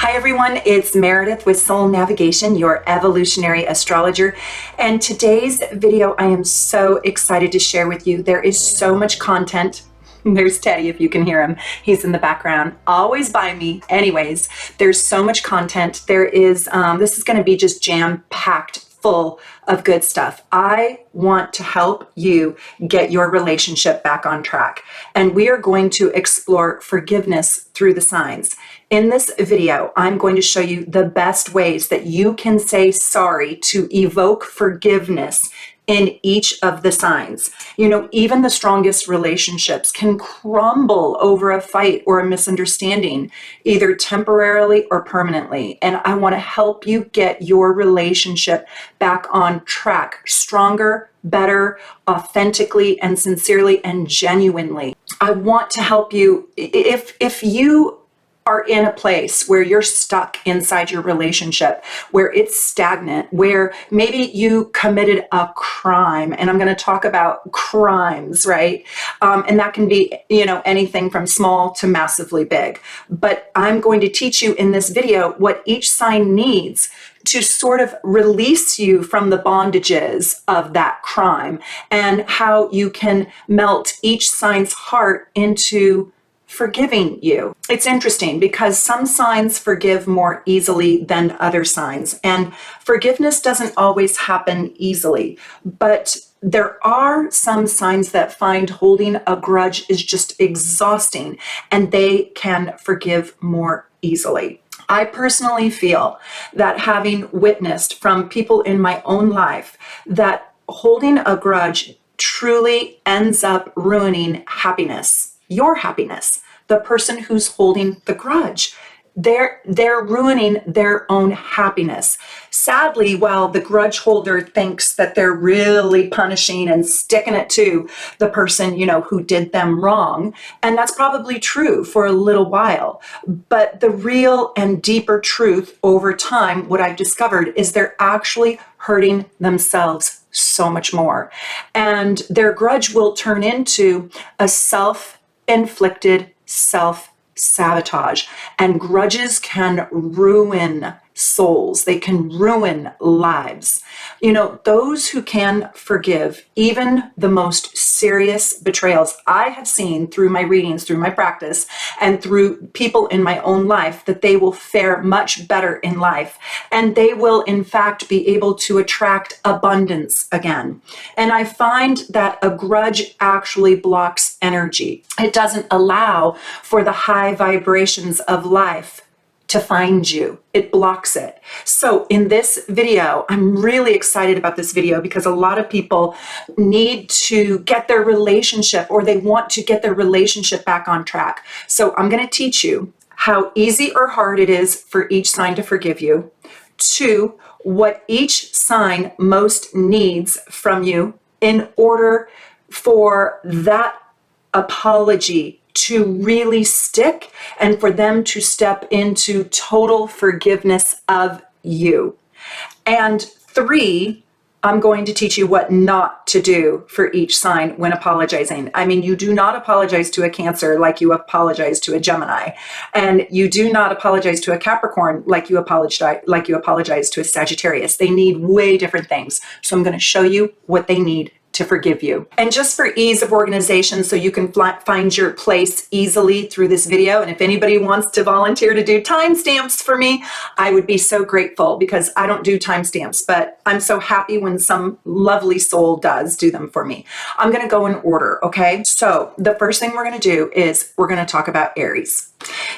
Hi everyone, it's Meredith with Soul Navigation, your evolutionary astrologer. And today's video I am so excited to share with you. There is so much content. There's Teddy, if you can hear him. He's in the background, always by me. Anyways, there's so much content. There is, this is going to be just jam-packed full of good stuff. I want to help you get your relationship back on track. And we are going to explore forgiveness through the signs. In this video, I'm going to show you the best ways that you can say sorry to evoke forgiveness in each of the signs. You know, even the strongest relationships can crumble over a fight or a misunderstanding, either temporarily or permanently. And I want to help you get your relationship back on track, stronger, better, authentically and sincerely and genuinely. I want to help you. If you are in a place where you're stuck inside your relationship, where it's stagnant, where maybe you committed a crime, and I'm going to talk about crimes, right? And that can be, you know, anything from small to massively big. But I'm going to teach you in this video what each sign needs to sort of release you from the bondages of that crime, and how you can melt each sign's heart into forgiving you. It's interesting because some signs forgive more easily than other signs, and forgiveness doesn't always happen easily, but there are some signs that find holding a grudge is just exhausting, and they can forgive more easily. I personally feel that, having witnessed from people in my own life, that holding a grudge truly ends up ruining happiness. Your happiness. The person who's holding the grudge, they're ruining their own happiness. Sadly, while the grudge holder thinks that they're really punishing and sticking it to the person, you know, who did them wrong, and that's probably true for a little while, but the real and deeper truth over time, what I've discovered, is they're actually hurting themselves so much more, and their grudge will turn into a self-inflicted self-sabotage. And grudges can ruin souls. They can ruin lives. You know, those who can forgive even the most serious betrayals, I have seen through my readings, through my practice, and through people in my own life, that they will fare much better in life. And they will, in fact, be able to attract abundance again. And I find that a grudge actually blocks energy. It doesn't allow for the high vibrations of life to find you. It blocks it. So in this video, I'm really excited about this video because a lot of people need to get their relationship, or they want to get their relationship back on track. So I'm going to teach you how easy or hard it is for each sign to forgive you. 2, what each sign most needs from you in order for that apology to really stick, and for them to step into total forgiveness of you. And 3, I'm going to teach you what not to do for each sign when apologizing. I mean, you do not apologize to a Cancer like you apologize to a Gemini, and you do not apologize to a Capricorn like you apologize to a Sagittarius. They need way different things. So I'm going to show you what they need to forgive you. And just for ease of organization, so you can find your place easily through this video, and if anybody wants to volunteer to do timestamps for me, I would be so grateful, because I don't do timestamps, but I'm so happy when some lovely soul does do them for me. I'm going to go in order, okay? So the first thing we're going to do is we're going to talk about Aries.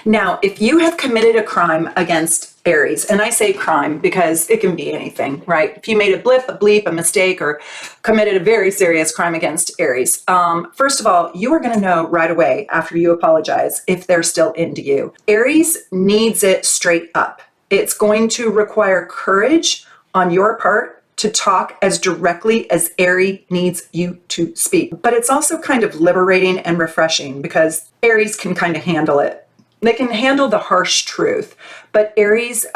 Now, if you have committed a crime against Aries, and I say crime because it can be anything, right? If you made a blip, a bleep, a mistake, or committed a very serious crime against Aries, first of all, you are going to know right away after you apologize if they're still into you. Aries needs it straight up. It's going to require courage on your part to talk as directly as Aries needs you to speak. But it's also kind of liberating and refreshing, because Aries can kind of handle it. They can handle the harsh truth, but Aries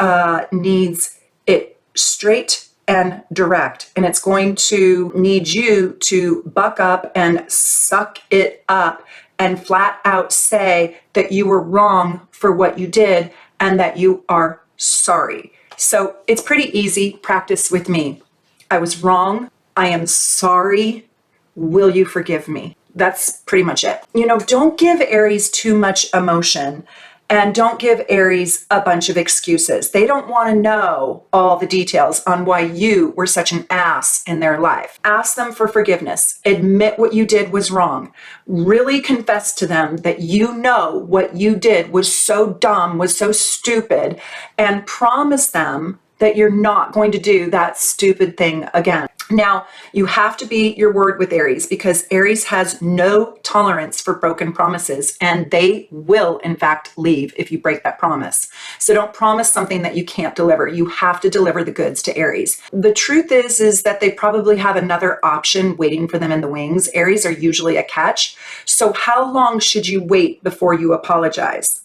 needs it straight and direct, and it's going to need you to buck up and suck it up and flat out say that you were wrong for what you did, and that you are sorry. So it's pretty easy. Practice with me. I was wrong. I am sorry. Will you forgive me? That's pretty much it. Don't give Aries too much emotion, and don't give Aries a bunch of excuses. They don't want to know all the details on why you were such an ass in their life. Ask them for forgiveness. Admit what you did was wrong. Really confess to them that you know what you did was so dumb, was so stupid, and promise them that you're not going to do that stupid thing again. Now, you have to be your word with Aries, because Aries has no tolerance for broken promises, and they will, in fact, leave if you break that promise. So don't promise something that you can't deliver. You have to deliver the goods to Aries. The truth is that they probably have another option waiting for them in the wings. Aries are usually a catch. So how long should you wait before you apologize?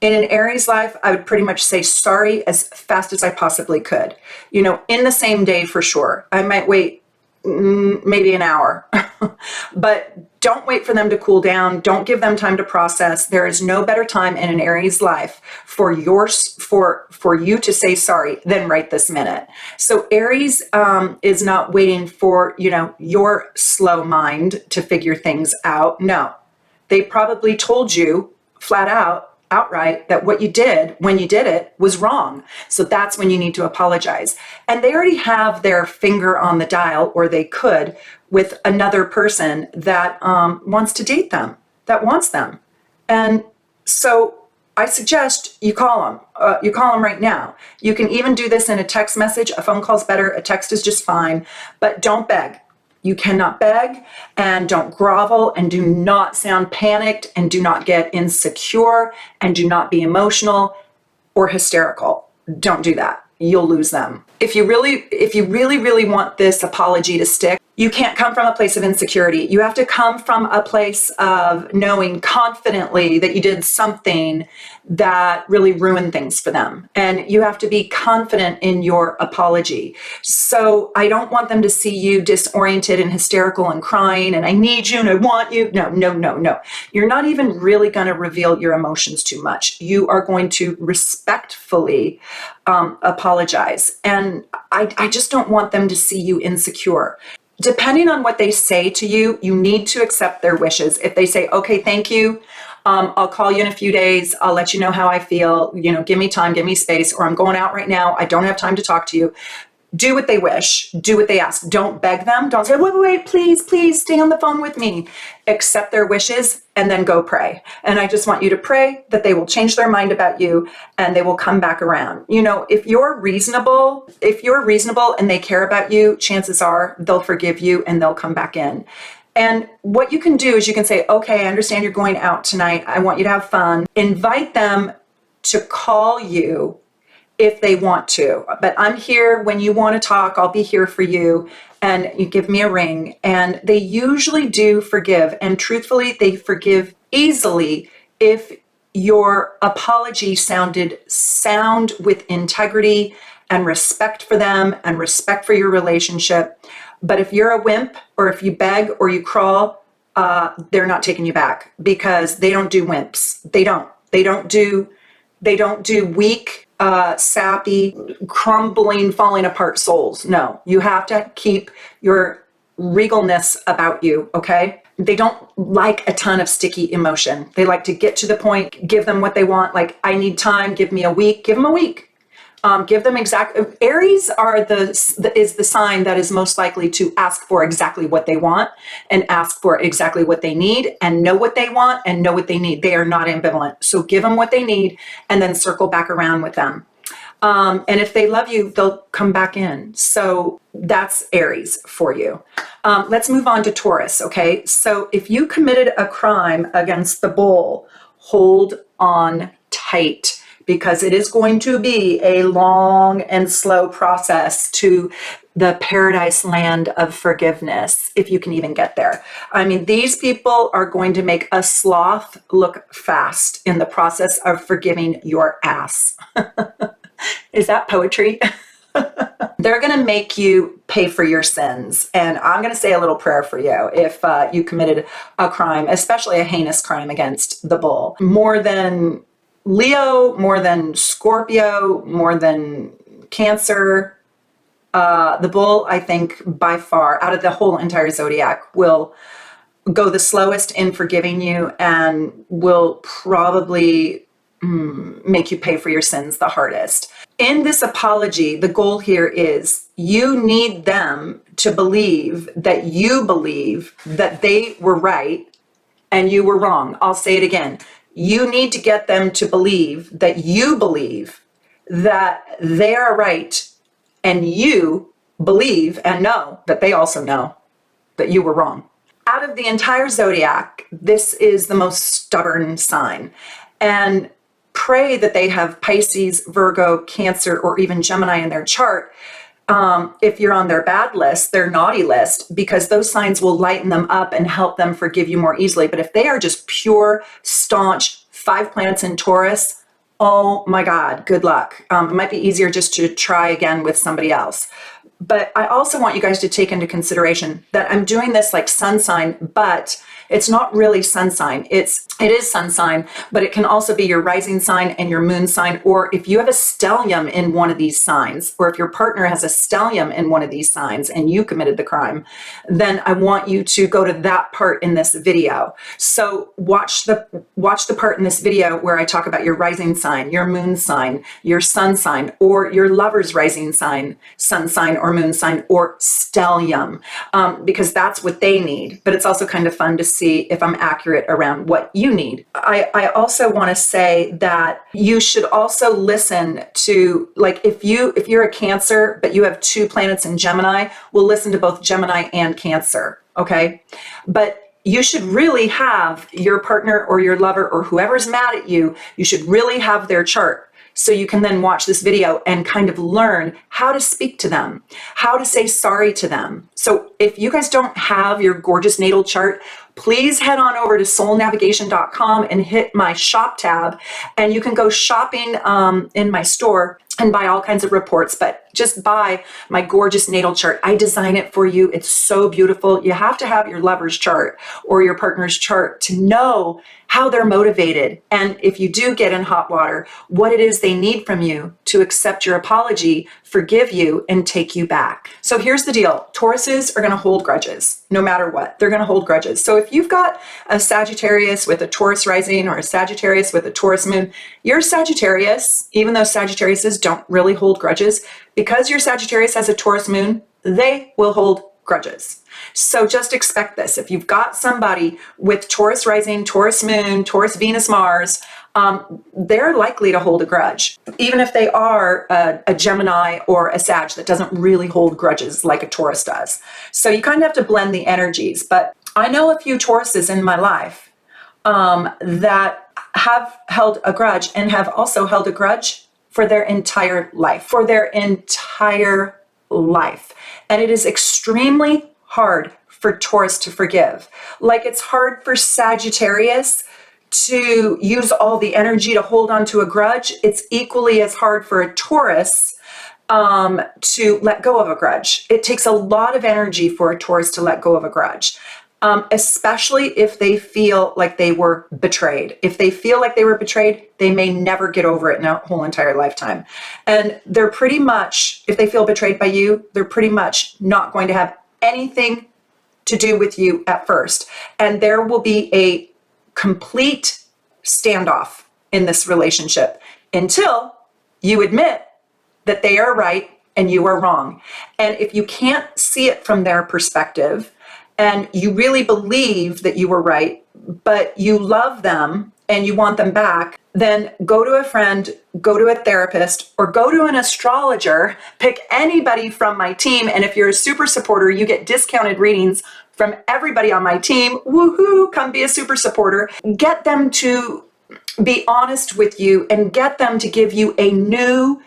In an Aries life, I would pretty much say sorry as fast as I possibly could. In the same day for sure. I might wait maybe an hour, but don't wait for them to cool down. Don't give them time to process. There is no better time in an Aries life for you to say sorry than right this minute. So Aries is not waiting for, your slow mind to figure things out. No, they probably told you flat outright that what you did when you did it was wrong. So that's when you need to apologize. And they already have their finger on the dial, or they could, with another person that wants to date them, that wants them. And so I suggest you call them. You call them right now. You can even do this in a text message. A phone call's better. A text is just fine. But don't beg. You cannot beg, and don't grovel, and do not sound panicked, and do not get insecure, and do not be emotional or hysterical. Don't do that. You'll lose them. If you really want this apology to stick, you can't come from a place of insecurity. You have to come from a place of knowing confidently that you did something that really ruined things for them. And you have to be confident in your apology. So I don't want them to see you disoriented and hysterical and crying and I need you and I want you. No. You're not even really going to reveal your emotions too much. You are going to respectfully apologize. And I just don't want them to see you insecure. Depending on what they say to you, you need to accept their wishes. If they say, okay, thank you, I'll call you in a few days, I'll let you know how I feel, give me time, give me space, or I'm going out right now, I don't have time to talk to you. Do what they wish, do what they ask. Don't beg them. Don't say, wait, please stay on the phone with me. Accept their wishes and then go pray. And I just want you to pray that they will change their mind about you and they will come back around. If you're reasonable and they care about you, chances are they'll forgive you and they'll come back in. And what you can do is you can say, okay, I understand you're going out tonight. I want you to have fun. Invite them to call you if they want to, but I'm here when you want to talk. I'll be here for you, and you give me a ring. And they usually do forgive, and truthfully, they forgive easily if your apology sounded sound with integrity and respect for them and respect for your relationship. But if you're a wimp, or if you beg or you crawl, they're not taking you back, because they don't do wimps. They don't do weak, sappy, crumbling, falling apart souls. No, you have to keep your regalness about you, okay? They don't like a ton of sticky emotion. They like to get to the point, give them what they want. Like, I need time, give me a week, give them a week. Give them Aries is the sign that is most likely to ask for exactly what they want and ask for exactly what they need and know what they want and know what they need. They are not ambivalent. So give them what they need and then circle back around with them. And if they love you, they'll come back in. So that's Aries for you. Let's move on to Taurus, okay? So if you committed a crime against the bull, hold on tight, because it is going to be a long and slow process to the paradise land of forgiveness, if you can even get there. I mean, these people are going to make a sloth look fast in the process of forgiving your ass. Is that poetry? They're going to make you pay for your sins. And I'm going to say a little prayer for you if you committed a crime, especially a heinous crime against the bull. More than Leo more than Scorpio, more than Cancer. The bull, I think, by far, out of the whole entire zodiac, will go the slowest in forgiving you and will probably make you pay for your sins the hardest. In this apology, the goal here is you need them to believe that you believe that they were right and you were wrong. I'll say it again. You need to get them to believe that you believe that they are right and you believe and know that they also know that you were wrong. Out of the entire zodiac, this is the most stubborn sign. And pray that they have Pisces, Virgo, Cancer, or even Gemini in their chart. If you're on their bad list, their naughty list, because those signs will lighten them up and help them forgive you more easily. But if they are just pure, staunch, 5 planets in Taurus, oh my God, good luck. It might be easier just to try again with somebody else. But I also want you guys to take into consideration that I'm doing this like sun sign, but it's not really sun sign. It is sun sign, but it can also be your rising sign and your moon sign. Or if you have a stellium in one of these signs, or if your partner has a stellium in one of these signs and you committed the crime, then I want you to go to that part in this video. So watch the part in this video where I talk about your rising sign, your moon sign, your sun sign, or your lover's rising sign, sun sign, or moon sign, or stellium, because that's what they need. But it's also kind of fun to see if I'm accurate around what you need. I also want to say that you should also listen to, like, if you're a Cancer, but you have 2 planets in Gemini, we'll listen to both Gemini and Cancer, okay? But you should really have your partner or your lover or whoever's mad at you, you should really have their chart. So you can then watch this video and kind of learn how to speak to them, how to say sorry to them. So if you guys don't have your gorgeous natal chart, please head on over to soulnavigation.com and hit my shop tab, and you can go shopping in my store and buy all kinds of reports, but just buy my gorgeous natal chart. I design it for you. It's so beautiful. You have to have your lover's chart or your partner's chart to know how they're motivated. And if you do get in hot water, what it is they need from you to accept your apology, forgive you, and take you back. So here's the deal. Tauruses are going to hold grudges no matter what. They're going to hold grudges. So if you've got a Sagittarius with a Taurus rising or a Sagittarius with a Taurus moon, your Sagittarius, even though Sagittariuses don't really hold grudges, because your Sagittarius has a Taurus moon, they will hold grudges. So just expect this. If you've got somebody with Taurus rising, Taurus moon, Taurus Venus Mars, they're likely to hold a grudge, even if they are a Gemini or a Sag that doesn't really hold grudges like a Taurus does. So you kind of have to blend the energies. But I know a few Tauruses in my life that have held a grudge and have also held a grudge for their entire life, And it is extremely hard for Taurus to forgive. Like it's hard for Sagittarius to use all the energy to hold on to a grudge. It's equally as hard for a Taurus to let go of a grudge. It takes a lot of energy for a Taurus to let go of a grudge. Especially if they feel like they were betrayed. If they feel like they were betrayed, they may never get over it in a whole entire lifetime. And they're pretty much, if they feel betrayed by you, they're pretty much not going to have anything to do with you at first. And there will be a complete standoff in this relationship until you admit that they are right and you are wrong. And if you can't see it from their perspective, and you really believe that you were right, but you love them and you want them back, then go to a friend, go to a therapist, or go to an astrologer. Pick anybody from my team. And if you're a super supporter, you get discounted readings from everybody on my team. Woohoo, come be a super supporter. Get them to be honest with you and get them to give you a new,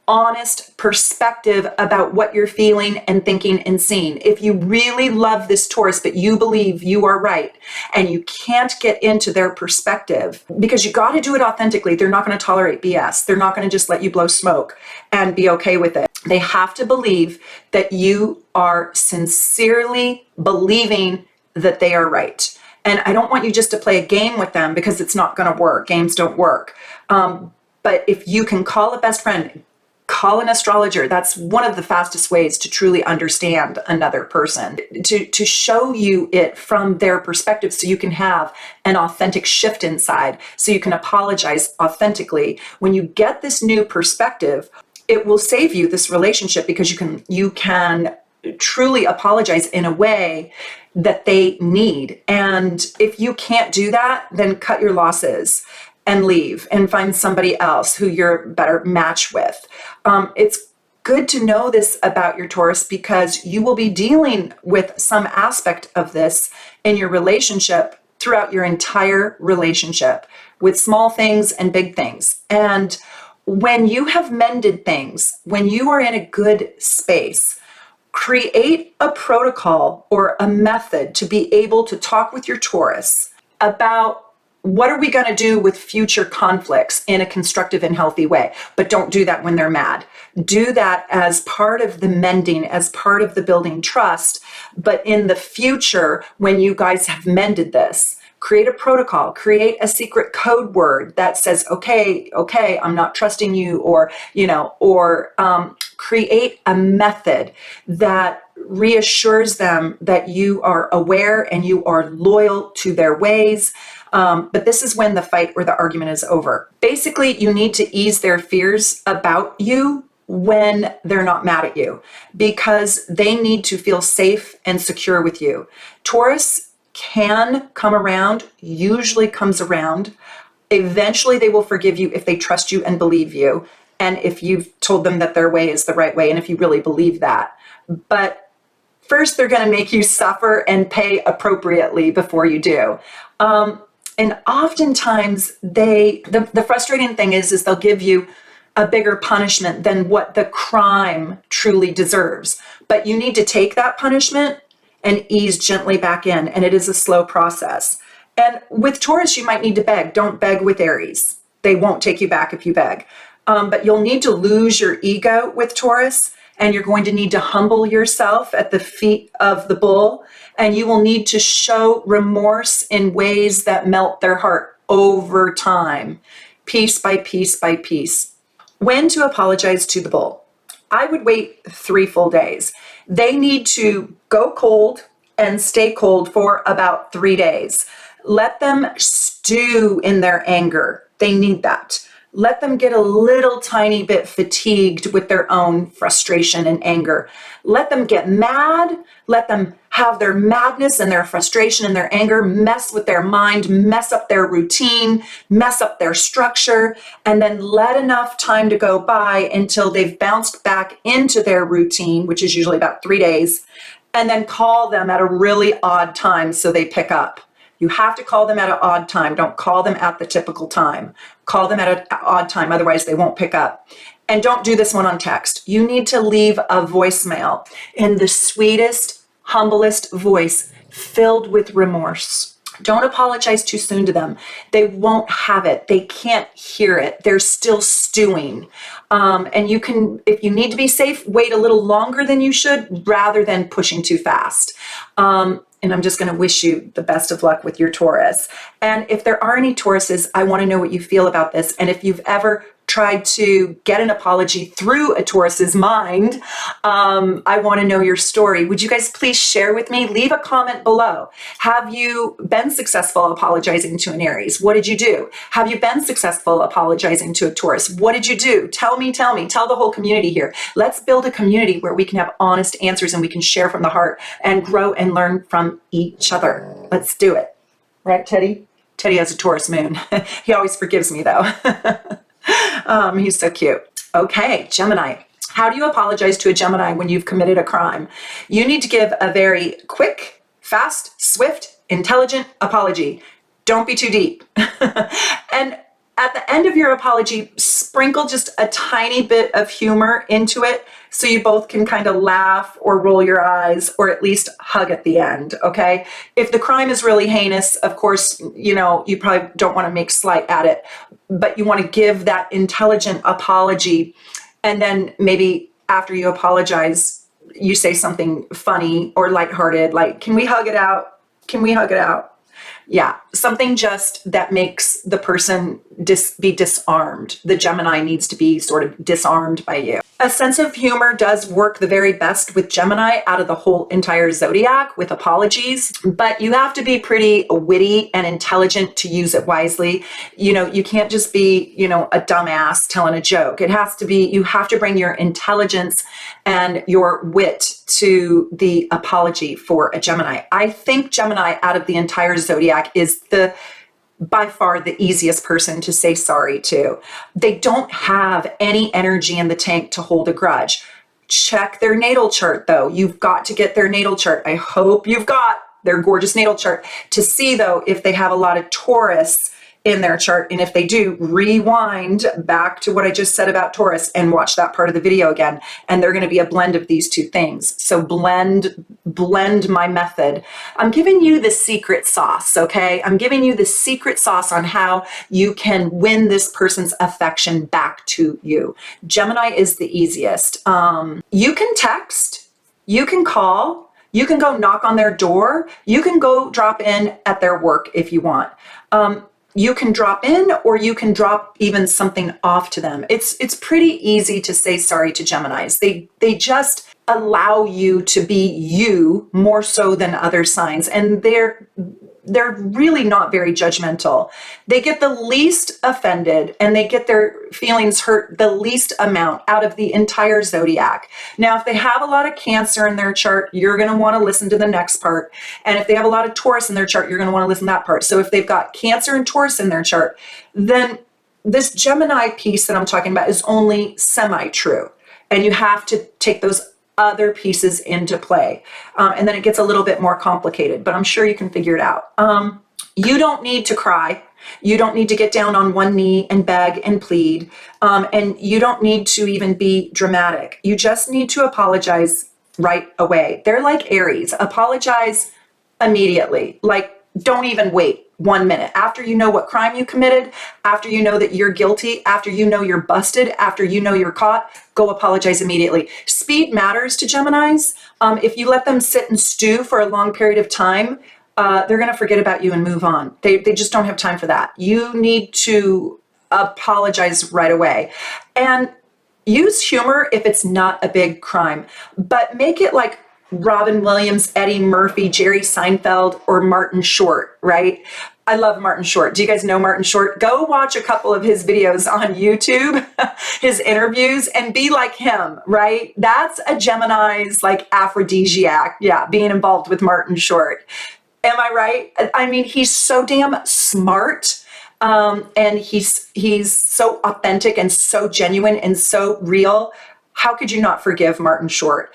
honest perspective about what you're feeling and thinking and seeing. If you really love this Taurus, but you believe you are right and you can't get into their perspective, because you got to do it authentically. They're not going to tolerate BS. They're not going to just let you blow smoke and be okay with it. They have to believe that you are sincerely believing that they are right. And I don't want you just to play a game with them, because it's not going to work. Games don't work. But if you can call a best friend, call an astrologer, that's one of the fastest ways to truly understand another person, to show you it from their perspective, so you can have an authentic shift inside, so you can apologize authentically. When you get this new perspective, it will save you this relationship, because you can truly apologize in a way that they need. And if you can't do that, then cut your losses and leave and find somebody else who you're a better match with. It's good to know this about your Taurus, because you will be dealing with some aspect of this in your relationship throughout your entire relationship, with small things and big things. And when you have mended things, when you are in a good space, create a protocol or a method to be able to talk with your Taurus about what are we going to do with future conflicts in a constructive and healthy way. But don't do that when they're mad. Do that as part of the mending, as part of the building trust. But in the future, when you guys have mended this, create a protocol, create a secret code word that says, okay, I'm not trusting you, or create a method that reassures them that you are aware and you are loyal to their ways. But this is when the fight or the argument is over. Basically, you need to ease their fears about you when they're not mad at you, because they need to feel safe and secure with you. Taurus can come around, usually comes around. Eventually, they will forgive you if they trust you and believe you, and if you've told them that their way is the right way, and if you really believe that. But first, they're going to make you suffer and pay appropriately before you do. And oftentimes, the frustrating thing is they'll give you a bigger punishment than what the crime truly deserves. But you need to take that punishment and ease gently back in, and it is a slow process. And with Taurus, you might need to beg. Don't beg with Aries. They won't take you back if you beg. But you'll need to lose your ego with Taurus, and you're going to need to humble yourself at the feet of the bull, and you will need to show remorse in ways that melt their heart over time, piece by piece by piece. When to apologize to the bull? I would wait 3 full days. They need to go cold and stay cold for about 3 days. Let them stew in their anger. They need that. Let them get a little tiny bit fatigued with their own frustration and anger. Let them get mad. Let them have their madness and their frustration and their anger mess with their mind, mess up their routine, mess up their structure, and then let enough time to go by until they've bounced back into their routine, which is usually about 3 days, and then call them at a really odd time so they pick up. You have to call them at an odd time. Don't call them at the typical time. Call them at an odd time, otherwise they won't pick up. And don't do this one on text. You need to leave a voicemail in the sweetest, humblest voice, filled with remorse. Don't apologize too soon to them. They won't have it. They can't hear it. They're still stewing. And you can, if you need to be safe, wait a little longer than you should, rather than pushing too fast. And I'm just going to wish you the best of luck with your Taurus. And if there are any Tauruses, I want to know what you feel about this. And if you've ever tried to get an apology through a Taurus's mind, I want to know your story. Would you guys please share with me? Leave a comment below. Have you been successful apologizing to an Aries? What did you do? Have you been successful apologizing to a Taurus? What did you do? Tell me, tell the whole community here. Let's build a community where we can have honest answers and we can share from the heart and grow and learn from each other. Let's do it. Right, Teddy? Teddy has a Taurus moon. He always forgives me though. He's so cute. Okay, Gemini. How do you apologize to a Gemini when you've committed a crime? You need to give a very quick, fast, swift, intelligent apology. Don't be too deep. And at the end of your apology, sprinkle just a tiny bit of humor into it so you both can kind of laugh or roll your eyes or at least hug at the end, okay? If the crime is really heinous, of course, you probably don't want to make slight at it, but you want to give that intelligent apology, and then maybe after you apologize, you say something funny or lighthearted, like, can we hug it out? Can we hug it out? Yeah, something just that makes the person be disarmed. The Gemini needs to be sort of disarmed by you. A sense of humor does work the very best with Gemini out of the whole entire zodiac, with apologies, but you have to be pretty witty and intelligent to use it wisely. You know, you can't just be, you know, a dumbass telling a joke. It has to be, you have to bring your intelligence and your wit to the apology for a Gemini. I think Gemini out of the entire zodiac is by far the easiest person to say sorry to. They don't have any energy in the tank to hold a grudge. Check their natal chart though. You've got to get their natal chart. I hope you've got their gorgeous natal chart to see though if they have a lot of Taurus in their chart. And if they do, rewind back to what I just said about Taurus and watch that part of the video again. And they're going to be a blend of these two things. So blend my method. I'm giving you the secret sauce, okay? I'm giving you the secret sauce on how you can win this person's affection back to you. Gemini is the easiest. You can text, you can call, you can go knock on their door, you can go drop in at their work if you want. You can drop in or you can drop even something off to them. It's pretty easy to say sorry to Geminis. They just allow you to be you more so than other signs. And they're really not very judgmental. They get the least offended and they get their feelings hurt the least amount out of the entire zodiac. Now, if they have a lot of Cancer in their chart, you're going to want to listen to the next part. And if they have a lot of Taurus in their chart, you're going to want to listen to that part. So if they've got Cancer and Taurus in their chart, then this Gemini piece that I'm talking about is only semi-true. And you have to take those other pieces into play. And then it gets a little bit more complicated, but I'm sure you can figure it out. You don't need to cry. You don't need to get down on one knee and beg and plead. And you don't need to even be dramatic. You just need to apologize right away. They're like Aries. Apologize immediately. Like, don't even wait 1 minute. After you know what crime you committed, after you know that you're guilty, after you know you're busted, after you know you're caught, go apologize immediately. Speed matters to Geminis. If you let them sit and stew for a long period of time, they're going to forget about you and move on. They just don't have time for that. You need to apologize right away. And use humor if it's not a big crime, but make it like Robin Williams, Eddie Murphy, Jerry Seinfeld, or Martin Short, right? I love Martin Short. Do you guys know Martin Short? Go watch a couple of his videos on YouTube, his interviews, and be like him, right? That's a Gemini's like aphrodisiac. Yeah, being involved with Martin Short. Am I right? I mean, he's so damn smart. And he's so authentic and so genuine and so real. How could you not forgive Martin Short?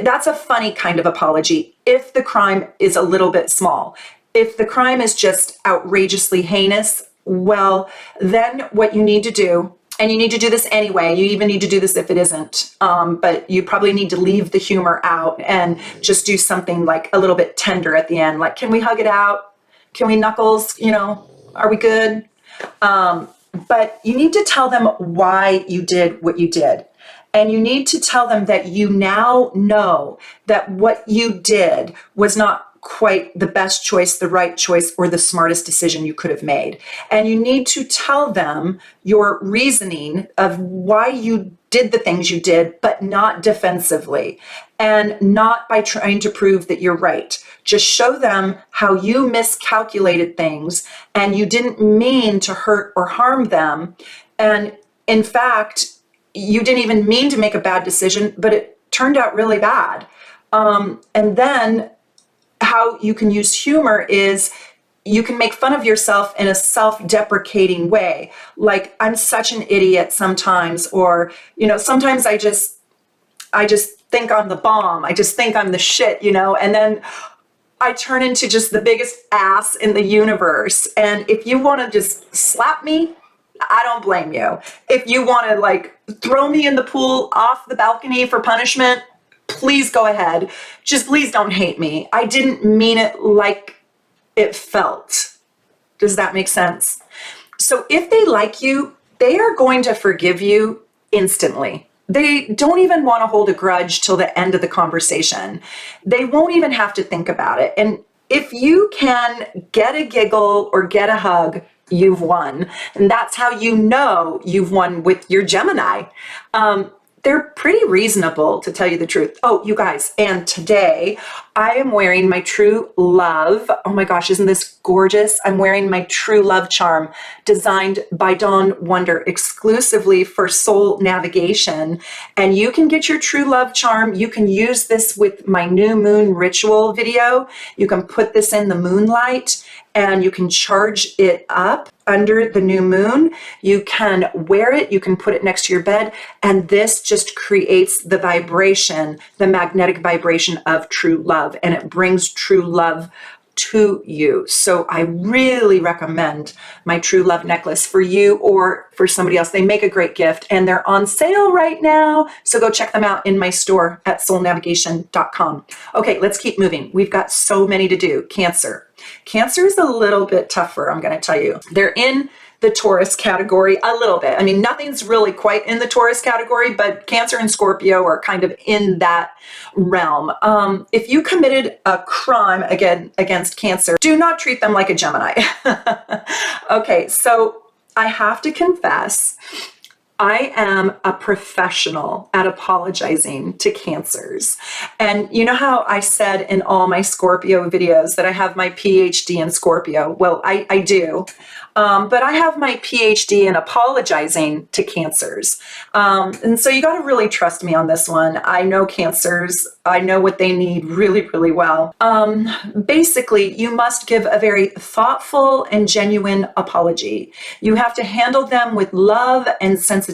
That's a funny kind of apology if the crime is a little bit small. If the crime is just outrageously heinous, well, then what you need to do, and you need to do this anyway, you even need to do this if it isn't, but you probably need to leave the humor out and just do something like a little bit tender at the end. Like, can we hug it out? Can we knuckles? You know, are we good? But you need to tell them why you did what you did. And you need to tell them that you now know that what you did was not quite the best choice, the right choice, or the smartest decision you could have made. And you need to tell them your reasoning of why you did the things you did, but not defensively and not by trying to prove that you're right. Just show them how you miscalculated things and you didn't mean to hurt or harm them. And in fact, you didn't even mean to make a bad decision, but it turned out really bad. And then how you can use humor is you can make fun of yourself in a self-deprecating way. Like, I'm such an idiot sometimes, or, you know, sometimes I just think I'm the bomb. I just think I'm the shit, you know, and then I turn into just the biggest ass in the universe. And if you want to just slap me, I don't blame you. If you want to like throw me in the pool off the balcony for punishment, please go ahead. Just please don't hate me. I didn't mean it like it felt. Does that make sense? So if they like you, they are going to forgive you instantly. They don't even want to hold a grudge till the end of the conversation. They won't even have to think about it. And if you can get a giggle or get a hug, you've won. And that's how you know you've won with your Gemini. They're pretty reasonable, to tell you the truth. Oh, you guys, and today I am wearing my True Love. Oh my gosh, isn't this gorgeous? I'm wearing my True Love charm designed by Dawn Wonder exclusively for soul navigation. And you can get your True Love charm. You can use this with my new moon ritual video. You can put this in the moonlight and you can charge it up under the new moon. You can wear it, you can put it next to your bed, and this just creates the vibration, the magnetic vibration of true love, and it brings true love to you. So I really recommend my True Love necklace for you or for somebody else. They make a great gift and they're on sale right now. So go check them out in my store at soulnavigation.com. Okay, let's keep moving. We've got so many to do. Cancer. Cancer is a little bit tougher, I'm going to tell you. They're in the Taurus category a little bit. I mean, nothing's really quite in the Taurus category, but Cancer and Scorpio are kind of in that realm. If you committed a crime against Cancer, do not treat them like a Gemini. Okay, so I have to confess, I am a professional at apologizing to Cancers. And you know how I said in all my Scorpio videos that I have my PhD in Scorpio? Well, I do. But I have my PhD in apologizing to Cancers. And so you got to really trust me on this one. I know Cancers. I know what they need really, really well. Basically, you must give a very thoughtful and genuine apology. You have to handle them with love and sensitivity,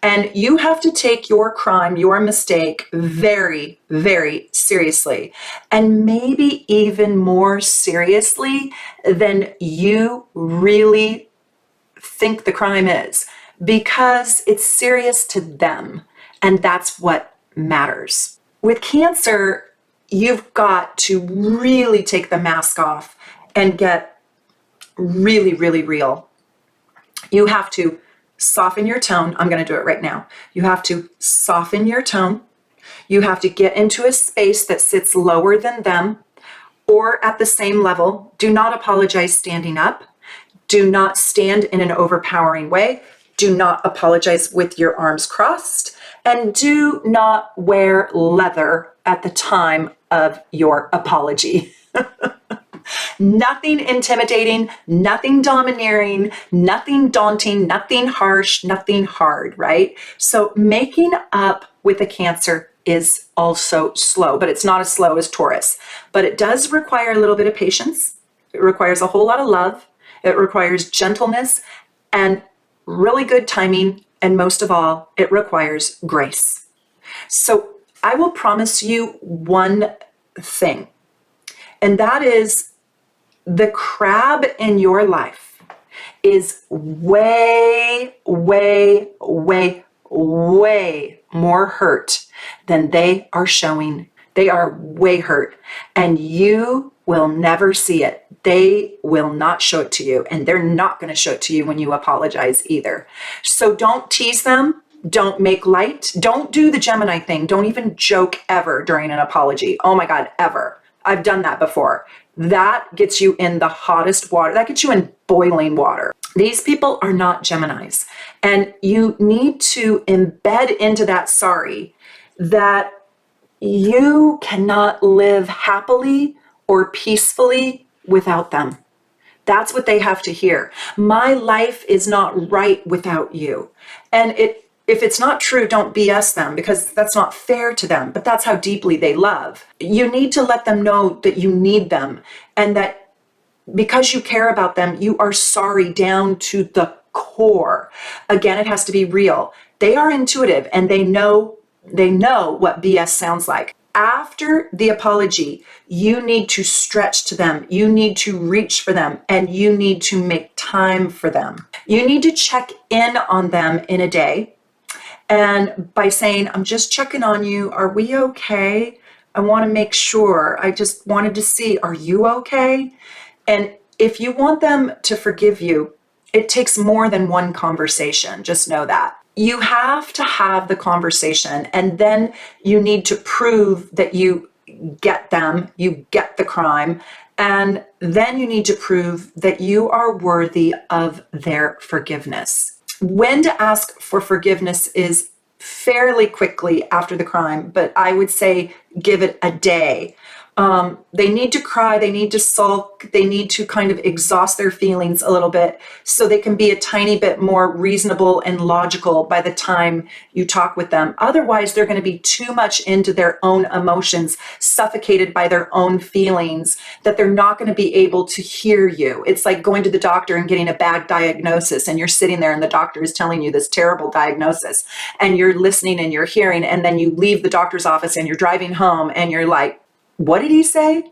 and you have to take your crime, your mistake very, very seriously, and maybe even more seriously than you really think the crime is, because it's serious to them, and that's what matters. With Cancer, you've got to really take the mask off and get really, really real. You have to soften your tone. I'm going to do it right now. You have to soften your tone. You have to get into a space that sits lower than them or at the same level. Do not apologize standing up. Do not stand in an overpowering way. Do not apologize with your arms crossed. And do not wear leather at the time of your apology. Nothing intimidating, nothing domineering, nothing daunting, nothing harsh, nothing hard, right? So making up with a Cancer is also slow, but it's not as slow as Taurus. But it does require a little bit of patience. It requires a whole lot of love. It requires gentleness and really good timing. And most of all, it requires grace. So I will promise you one thing, and that is the crab in your life is way, way, way, way more hurt than they are showing. They are way hurt, and you will never see it. They will not show it to you, and they're not going to show it to you when you apologize either. So don't tease them. Don't make light. Don't do the Gemini thing. Don't even joke ever during an apology. Oh my God, ever. I've done that before. That gets you in the hottest water. That gets you in boiling water. These people are not Geminis. And you need to embed into that sorry that you cannot live happily or peacefully without them. That's what they have to hear. My life is not right without you. And if it's not true, don't BS them, because that's not fair to them, but that's how deeply they love. You need to let them know that you need them, and that because you care about them, you are sorry down to the core. Again, it has to be real. They are intuitive, and they know what BS sounds like. After the apology, you need to stretch to them. You need to reach for them, and you need to make time for them. You need to check in on them in a day. And by saying, I'm just checking on you. Are we okay? I want to make sure. I just wanted to see, are you okay? And if you want them to forgive you, it takes more than one conversation. Just know that. You have to have the conversation, and then you need to prove that you get them, you get the crime, and then you need to prove that you are worthy of their forgiveness. When to ask for forgiveness is fairly quickly after the crime, but I would say give it a day. They need to cry, they need to sulk, they need to kind of exhaust their feelings a little bit so they can be a tiny bit more reasonable and logical by the time you talk with them. Otherwise, they're going to be too much into their own emotions, suffocated by their own feelings, that they're not going to be able to hear you. It's like going to the doctor and getting a bad diagnosis, and you're sitting there and the doctor is telling you this terrible diagnosis, and you're listening and you're hearing, and then you leave the doctor's office and you're driving home and you're like, what did he say?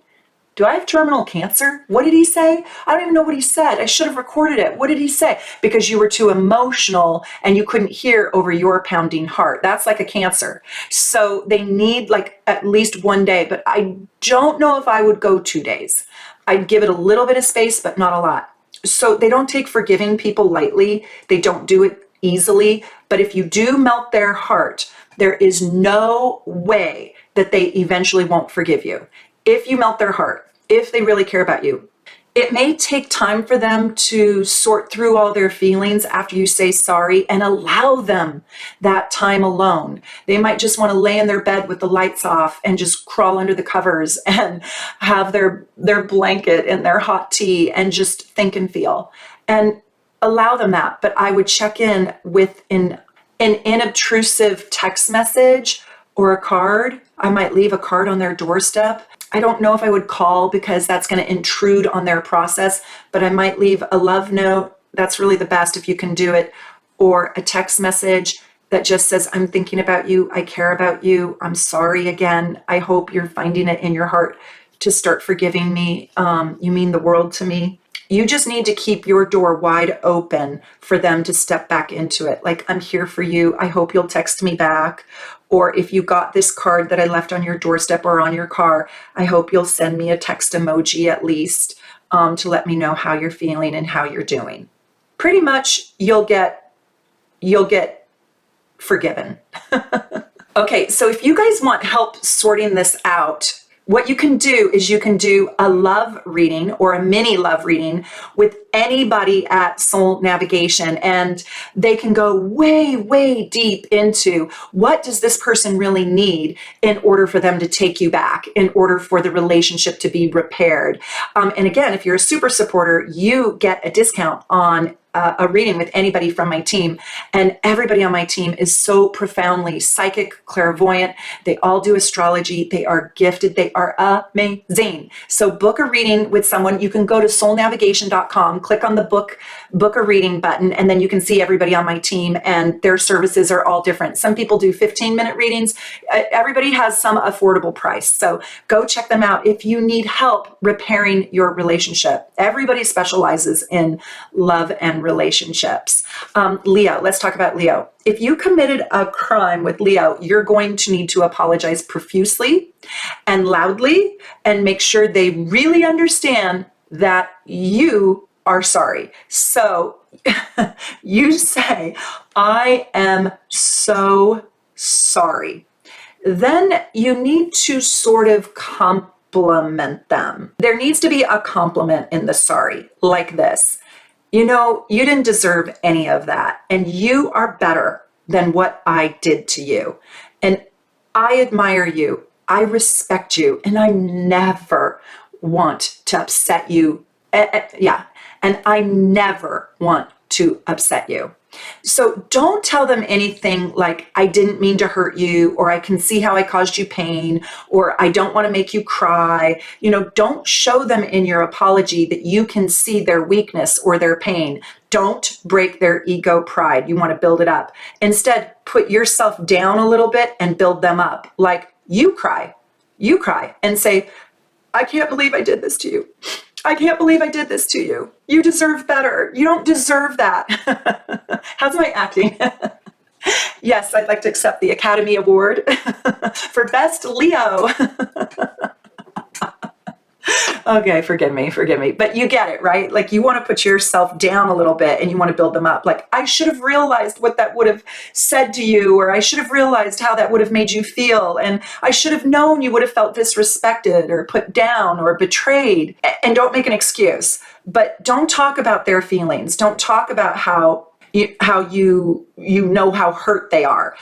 Do I have terminal cancer? What did he say? I don't even know what he said. I should have recorded it. What did he say? Because you were too emotional and you couldn't hear over your pounding heart. That's like a cancer. So they need like at least 1 day, but I don't know if I would go 2 days. I'd give it a little bit of space, but not a lot. So they don't take forgiving people lightly. They don't do it easily. But if you do melt their heart, there is no way that they eventually won't forgive you. If you melt their heart, if they really care about you, it may take time for them to sort through all their feelings after you say sorry, and allow them that time alone. They might just want to lay in their bed with the lights off and just crawl under the covers and have their blanket and their hot tea and just think and feel, and allow them that. But I would check in with an inobtrusive text message or a card. I might leave a card on their doorstep. I don't know if I would call because that's going to intrude on their process, but I might leave a love note. That's really the best if you can do it. Or a text message that just says, I'm thinking about you. I care about you. I'm sorry again. I hope you're finding it in your heart to start forgiving me. You mean the world to me. You just need to keep your door wide open for them to step back into it. Like, I'm here for you. I hope you'll text me back. Or if you got this card that I left on your doorstep or on your car, I hope you'll send me a text emoji at least to let me know how you're feeling and how you're doing. Pretty much you'll get forgiven. Okay, so if you guys want help sorting this out, what you can do is you can do a love reading or a mini love reading with anybody at Soul Navigation, and they can go way, way deep into what does this person really need in order for them to take you back, in order for the relationship to be repaired. And again, if you're a super supporter, you get a discount on a reading with anybody from my team. And everybody on my team is so profoundly psychic, clairvoyant. They all do astrology. They are gifted. They are amazing. So book a reading with someone. You can go to soulnavigation.com, click on the book a reading button, and then you can see everybody on my team, and their services are all different. Some people do 15-minute readings. Everybody has some affordable price. So go check them out if you need help repairing your relationship. Everybody specializes in love and relationships. Leo, let's talk about Leo. If you committed a crime with Leo, you're going to need to apologize profusely and loudly and make sure they really understand that you are sorry. So you say, I am so sorry. Then you need to sort of compliment them. There needs to be a compliment in the sorry, like this. You know, you didn't deserve any of that, and you are better than what I did to you. And I admire you. I respect you, and I never want to upset you. And I never want to upset you. So don't tell them anything like, I didn't mean to hurt you, or I can see how I caused you pain, or I don't want to make you cry. You know, don't show them in your apology that you can see their weakness or their pain. Don't break their ego pride. You want to build it up. Instead, put yourself down a little bit and build them up. Like, you cry, and say, I can't believe I did this to you. I can't believe I did this to you. You deserve better. You don't deserve that. How's my acting? Yes, I'd like to accept the Academy Award for Best Leo. Okay, forgive me, forgive me. But you get it, right? Like you want to put yourself down a little bit and you want to build them up. Like, I should have realized what that would have said to you, or I should have realized how that would have made you feel. And I should have known you would have felt disrespected or put down or betrayed. And don't make an excuse, but don't talk about their feelings. Don't talk about how you know how hurt they are.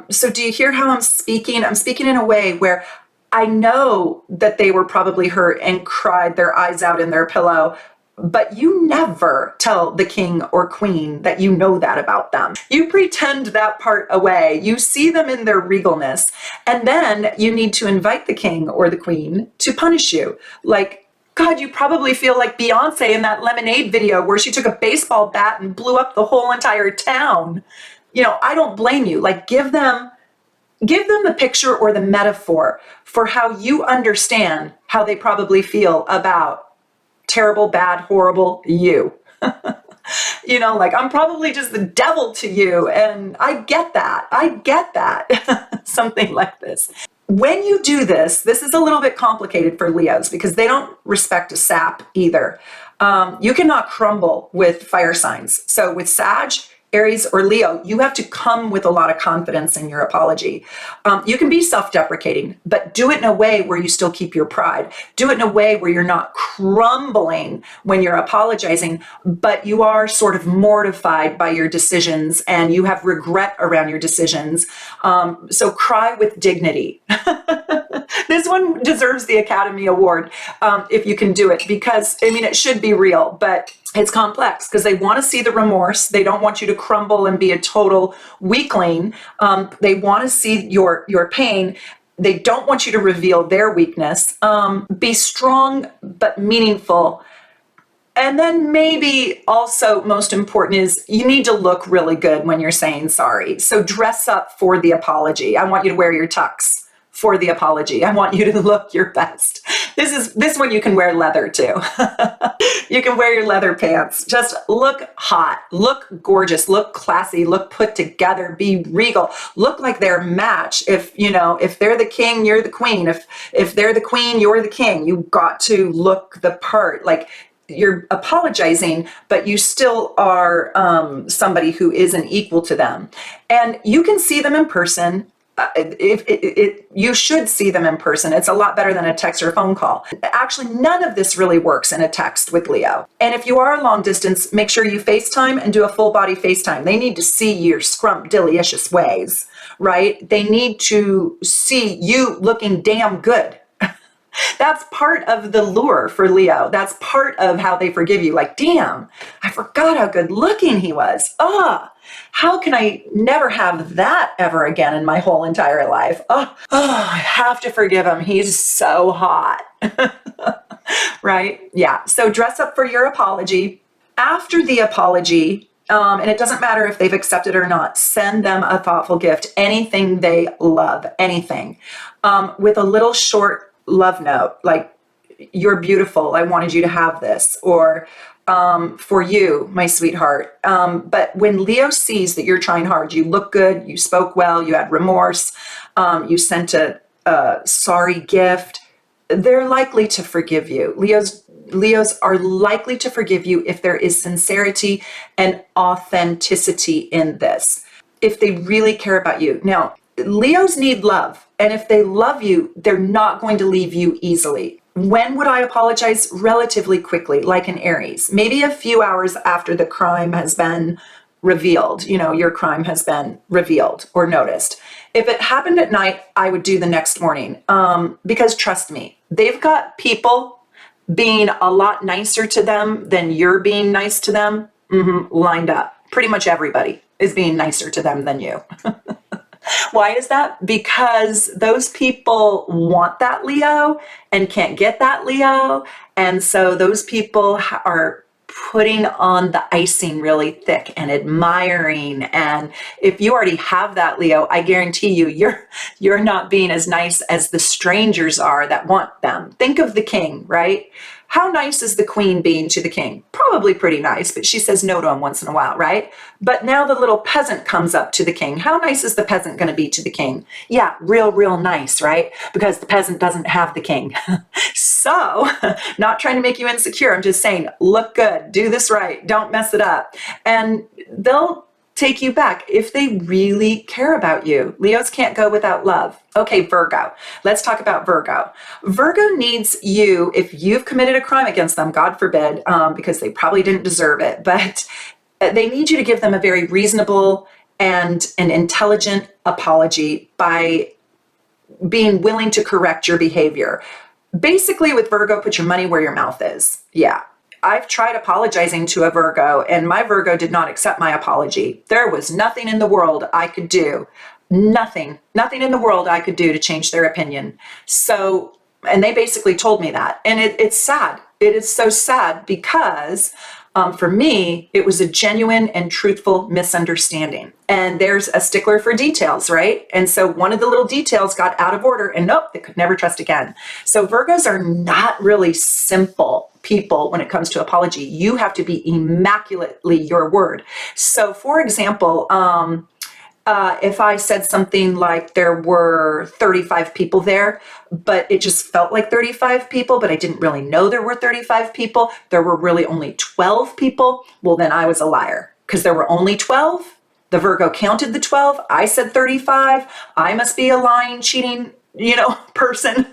So do you hear how I'm speaking? I'm speaking in a way where I know that they were probably hurt and cried their eyes out in their pillow, but you never tell the king or queen that you know that about them. You pretend that part away. You see them in their regalness, and then you need to invite the king or the queen to punish you. Like, God, you probably feel like Beyonce in that Lemonade video where she took a baseball bat and blew up the whole entire town. You know, I don't blame you. Like, give them the picture or the metaphor for how you understand how they probably feel about terrible, bad, horrible you. You know, like, I'm probably just the devil to you. And I get that. I get that. Something like this. When you do this, this is a little bit complicated for Leos because they don't respect a sap either. You cannot crumble with fire signs. So with Sag, Aries, or Leo, you have to come with a lot of confidence in your apology. You can be self-deprecating, but do it in a way where you still keep your pride. Do it in a way where you're not crumbling when you're apologizing, but you are sort of mortified by your decisions and you have regret around your decisions. So cry with dignity. This one deserves the Academy Award if you can do it, because, I mean, it should be real, but it's complex because they want to see the remorse. They don't want you to crumble and be a total weakling. They want to see your pain. They don't want you to reveal their weakness. Be strong but meaningful. And then maybe also most important is you need to look really good when you're saying sorry. So dress up for the apology. I want you to wear your tux for the apology. I want you to look your best. This one you can wear leather too. You can wear your leather pants. Just look hot, look gorgeous, look classy, look put together, be regal, look like they're match. If they're the king, you're the queen. If they're the queen, you're the king. You got to look the part. Like, you're apologizing, but you still are somebody who isn't equal to them. And you can see them in person. You should see them in person. It's a lot better than a text or a phone call. Actually, none of this really works in a text with Leo. And if you are long distance, make sure you FaceTime and do a full body FaceTime. They need to see your scrumptious ways, right? They need to see you looking damn good. That's part of the lure for Leo. That's part of how they forgive you. Like, damn, I forgot how good looking he was. How can I never have that ever again in my whole entire life? I have to forgive him. He's so hot. Right? Yeah. So dress up for your apology. After the apology, and it doesn't matter if they've accepted or not, send them a thoughtful gift, anything they love, anything, with a little short love note, like, you're beautiful, I wanted you to have this, or for you, my sweetheart. But when Leo sees that you're trying hard, you look good, you spoke well, you had remorse, you sent a sorry gift, they're likely to forgive you. Leos are likely to forgive you if there is sincerity and authenticity in this, if they really care about you. Now, Leos need love. And if they love you, they're not going to leave you easily. When would I apologize? Relatively quickly, like an Aries. Maybe a few hours after the crime has been revealed. Your crime has been revealed or noticed. If it happened at night, I would do the next morning. Because trust me, they've got people being a lot nicer to them than you're being nice to them, lined up. Pretty much everybody is being nicer to them than you. Why is that? Because those people want that Leo and can't get that Leo. And so those people are putting on the icing really thick and admiring. And if you already have that Leo, I guarantee you, you're not being as nice as the strangers are that want them. Think of the king, right? How nice is the queen being to the king? Probably pretty nice, but she says no to him once in a while, right? But now the little peasant comes up to the king. How nice is the peasant going to be to the king? Yeah, real nice, right? Because the peasant doesn't have the king. So, not trying to make you insecure. I'm just saying, look good, do this right, don't mess it up. And they'll take you back if they really care about you. Leos can't go without love. Okay, Virgo. Let's talk about Virgo. Virgo needs you, if you've committed a crime against them, God forbid, because they probably didn't deserve it, but they need you to give them a very reasonable and an intelligent apology by being willing to correct your behavior. Basically, with Virgo, put your money where your mouth is. Yeah. I've tried apologizing to a Virgo, and my Virgo did not accept my apology. There was nothing in the world I could do. Nothing in the world I could do to change their opinion. So, and they basically told me that. And it's sad. It is so sad because for me, it was a genuine and truthful misunderstanding. And there's a stickler for details, right? And so one of the little details got out of order and nope, they could never trust again. So Virgos are not really simple people when it comes to apology. You have to be immaculately your word. So for example, if I said something like there were 35 people there, but it just felt like 35 people, but I didn't really know there were 35 people, there were really only 12 people, well, then I was a liar because there were only 12. The Virgo counted the 12. I said 35. I must be a lying, cheating, person.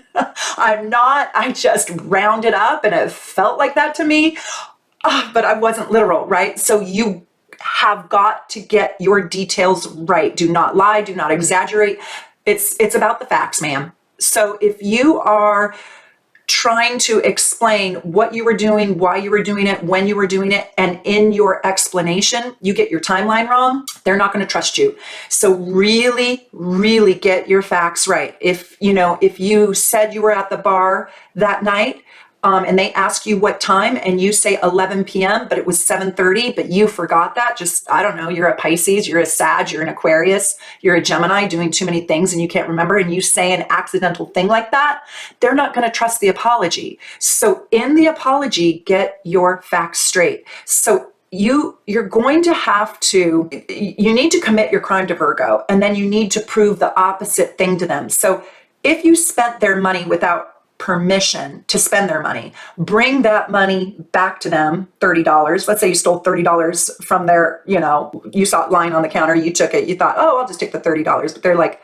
I'm not. I just rounded up and it felt like that to me, but I wasn't literal, right? So you have got to get your details right. Do not lie, do not exaggerate. It's about the facts, ma'am. So if you are trying to explain what you were doing, why you were doing it, when you were doing it, and in your explanation, you get your timeline wrong, they're not going to trust you. So really get your facts right. If you said you were at the bar that night, and they ask you what time and you say 11 p.m., but it was 7:30, but you forgot that. Just, I don't know, you're a Pisces, you're a Sag, you're an Aquarius, you're a Gemini doing too many things and you can't remember, and you say an accidental thing like that, they're not going to trust the apology. So in the apology, get your facts straight. So you're going to have to, you need to commit your crime to Virgo, and then you need to prove the opposite thing to them. So if you spent their money without permission to spend their money, bring that money back to them, $30. Let's say you stole $30 from their, you saw it lying on the counter, you took it, you thought, oh, I'll just take the $30. But they're like,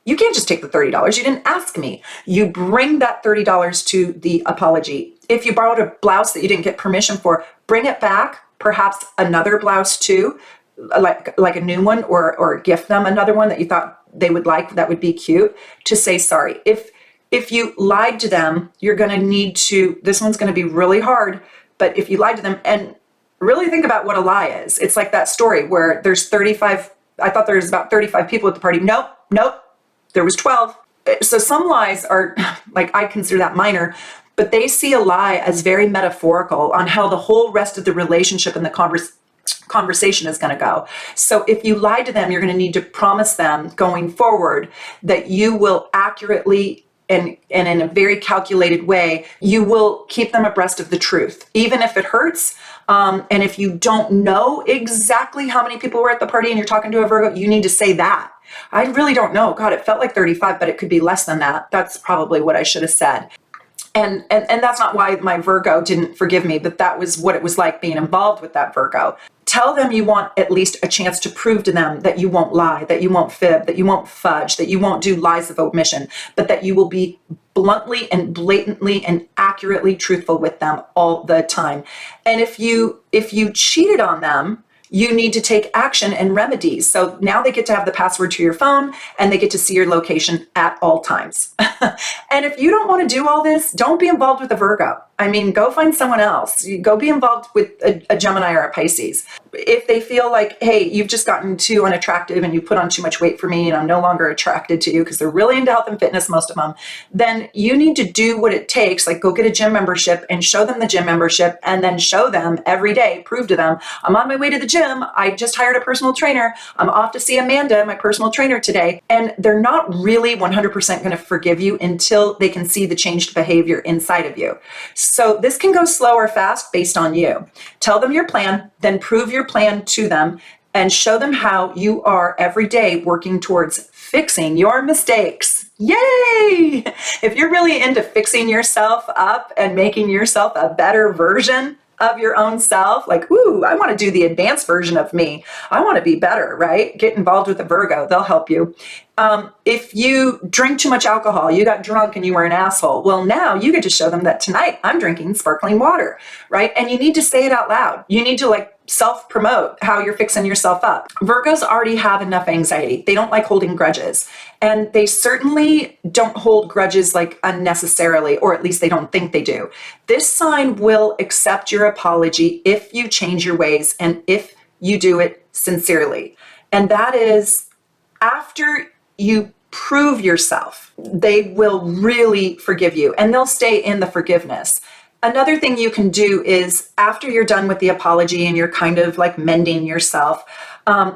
you can't just take the $30. You didn't ask me. You bring that $30 to the apology. If you borrowed a blouse that you didn't get permission for, bring it back, perhaps another blouse too, like a new one, or gift them another one that you thought they would like, that would be cute, to say sorry. If you lied to them, you're going to need to, this one's going to be really hard, but if you lied to them, and really think about what a lie is. It's like that story where there's 35, I thought there was about 35 people at the party. Nope, there was 12. So some lies are, like, I consider that minor, but they see a lie as very metaphorical on how the whole rest of the relationship and the conversation is going to go. So if you lie to them, you're going to need to promise them going forward that you will accurately and in a very calculated way, you will keep them abreast of the truth, even if it hurts. And if you don't know exactly how many people were at the party and you're talking to a Virgo, you need to say that. I really don't know. God, it felt like 35, but it could be less than that. That's probably what I should have said. And that's not why my Virgo didn't forgive me, but that was what it was like being involved with that Virgo. Tell them you want at least a chance to prove to them that you won't lie, that you won't fib, that you won't fudge, that you won't do lies of omission, but that you will be bluntly and blatantly and accurately truthful with them all the time. And if you cheated on them, you need to take action and remedies. So now they get to have the password to your phone and they get to see your location at all times. And if you don't want to do all this, don't be involved with a Virgo. I mean, go find someone else. Go be involved with a Gemini or a Pisces. If they feel like, hey, you've just gotten too unattractive and you put on too much weight for me and I'm no longer attracted to you, because they're really into health and fitness, most of them, then you need to do what it takes, like go get a gym membership and show them the gym membership, and then show them every day, prove to them, I'm on my way to the gym. gym. I just hired a personal trainer. I'm off to see Amanda, my personal trainer today. And they're not really 100% going to forgive you until they can see the changed behavior inside of you. So this can go slow or fast based on you. Tell them your plan, then prove your plan to them and show them how you are every day working towards fixing your mistakes. Yay! If you're really into fixing yourself up and making yourself a better version of your own self, like, ooh, I want to do the advanced version of me. I want to be better, right? Get involved with a Virgo. They'll help you. If you drink too much alcohol, you got drunk and you were an asshole. Well, now you get to show them that tonight I'm drinking sparkling water, right? And you need to say it out loud. You need to like self-promote how you're fixing yourself up. Virgos already have enough anxiety. They don't like holding grudges. And they certainly don't hold grudges like unnecessarily, or at least they don't think they do. This sign will accept your apology if you change your ways and if you do it sincerely. And that is after you prove yourself, they will really forgive you and they'll stay in the forgiveness. Another thing you can do is after you're done with the apology and you're kind of like mending yourself,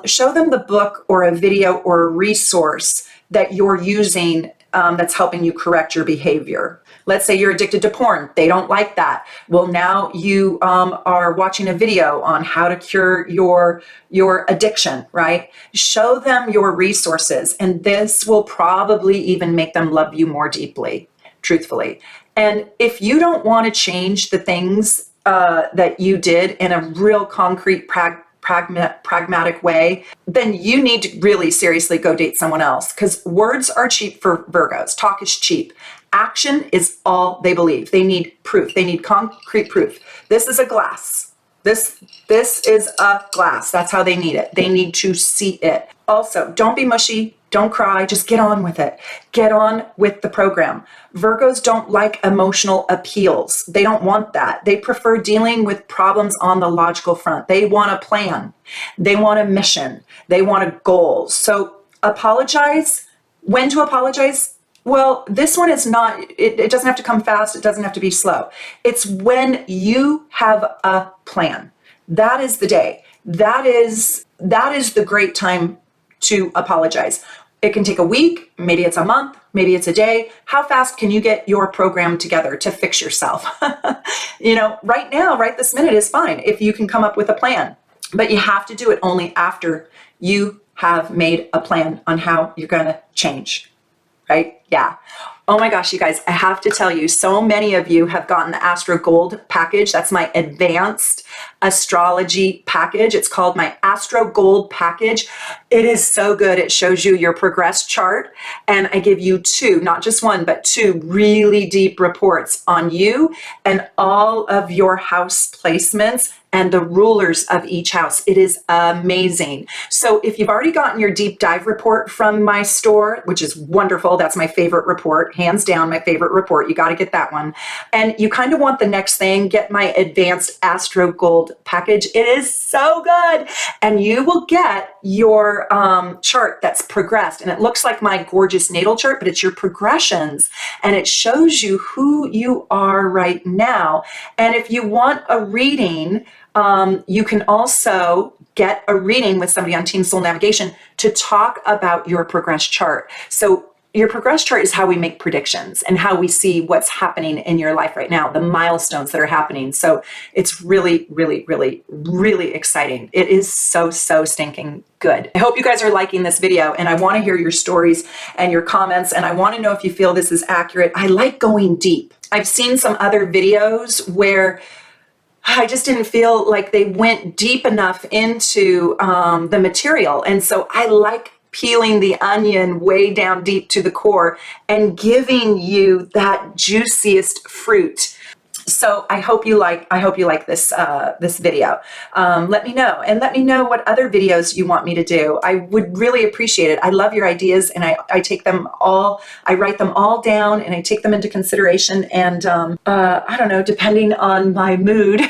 show them the book or a video or a resource that you're using that's helping you correct your behavior. Let's say you're addicted to porn. They don't like that. Well, now you are watching a video on how to cure your addiction, right? Show them your resources, and this will probably even make them love you more deeply, truthfully. And if you don't want to change the things that you did in a real concrete, pragmatic way, then you need to really seriously go date someone else, because words are cheap for Virgos. Talk is cheap. Action is all they believe. They need proof. They need concrete proof. This is a glass. This is a glass. That's how they need it. They need to see it. Also, don't be mushy. Don't cry. Just get on with it. Get on with the program. Virgos don't like emotional appeals. They don't want that. They prefer dealing with problems on the logical front. They want a plan. They want a mission. They want a goal. So apologize. When to apologize? Well, this one is not, it doesn't have to come fast. It doesn't have to be slow. It's when you have a plan. That is the day. That is the great time to apologize. It can take a week, maybe it's a month, maybe it's a day. How fast can you get your program together to fix yourself? Right now, right this minute is fine if you can come up with a plan, but you have to do it only after you have made a plan on how you're going to change. Right? Yeah. Oh my gosh, you guys, I have to tell you, so many of you have gotten the Astro Gold package. That's my advanced astrology package. It's called my Astro Gold package. It is so good. It shows you your progress chart. And I give you two, not just one, but two really deep reports on you and all of your house placements and the rulers of each house. It is amazing. So if you've already gotten your deep dive report from my store, which is wonderful, that's my favorite report, hands down my favorite report, you got to get that one. And you kind of want the next thing, get my advanced Astro Gold package. It is so good. And you will get your chart that's progressed. And it looks like my gorgeous natal chart, but it's your progressions. And it shows you who you are right now. And if you want a reading, you can also get a reading with somebody on Team Soul Navigation to talk about your progress chart. So your progress chart is how we make predictions and how we see what's happening in your life right now, the milestones that are happening. So it's really, really, really, really exciting. It is so, so stinking good. I hope you guys are liking this video, and I want to hear your stories and your comments, and I want to know if you feel this is accurate. I like going deep. I've seen some other videos where I just didn't feel like they went deep enough into the material. And so I like peeling the onion way down deep to the core and giving you that juiciest fruit. So I hope you like this this video. Let me know, and let me know what other videos you want me to do. I would really appreciate it. I love your ideas, and I take them all, I write them all down, and I take them into consideration. And I don't know, depending on my mood,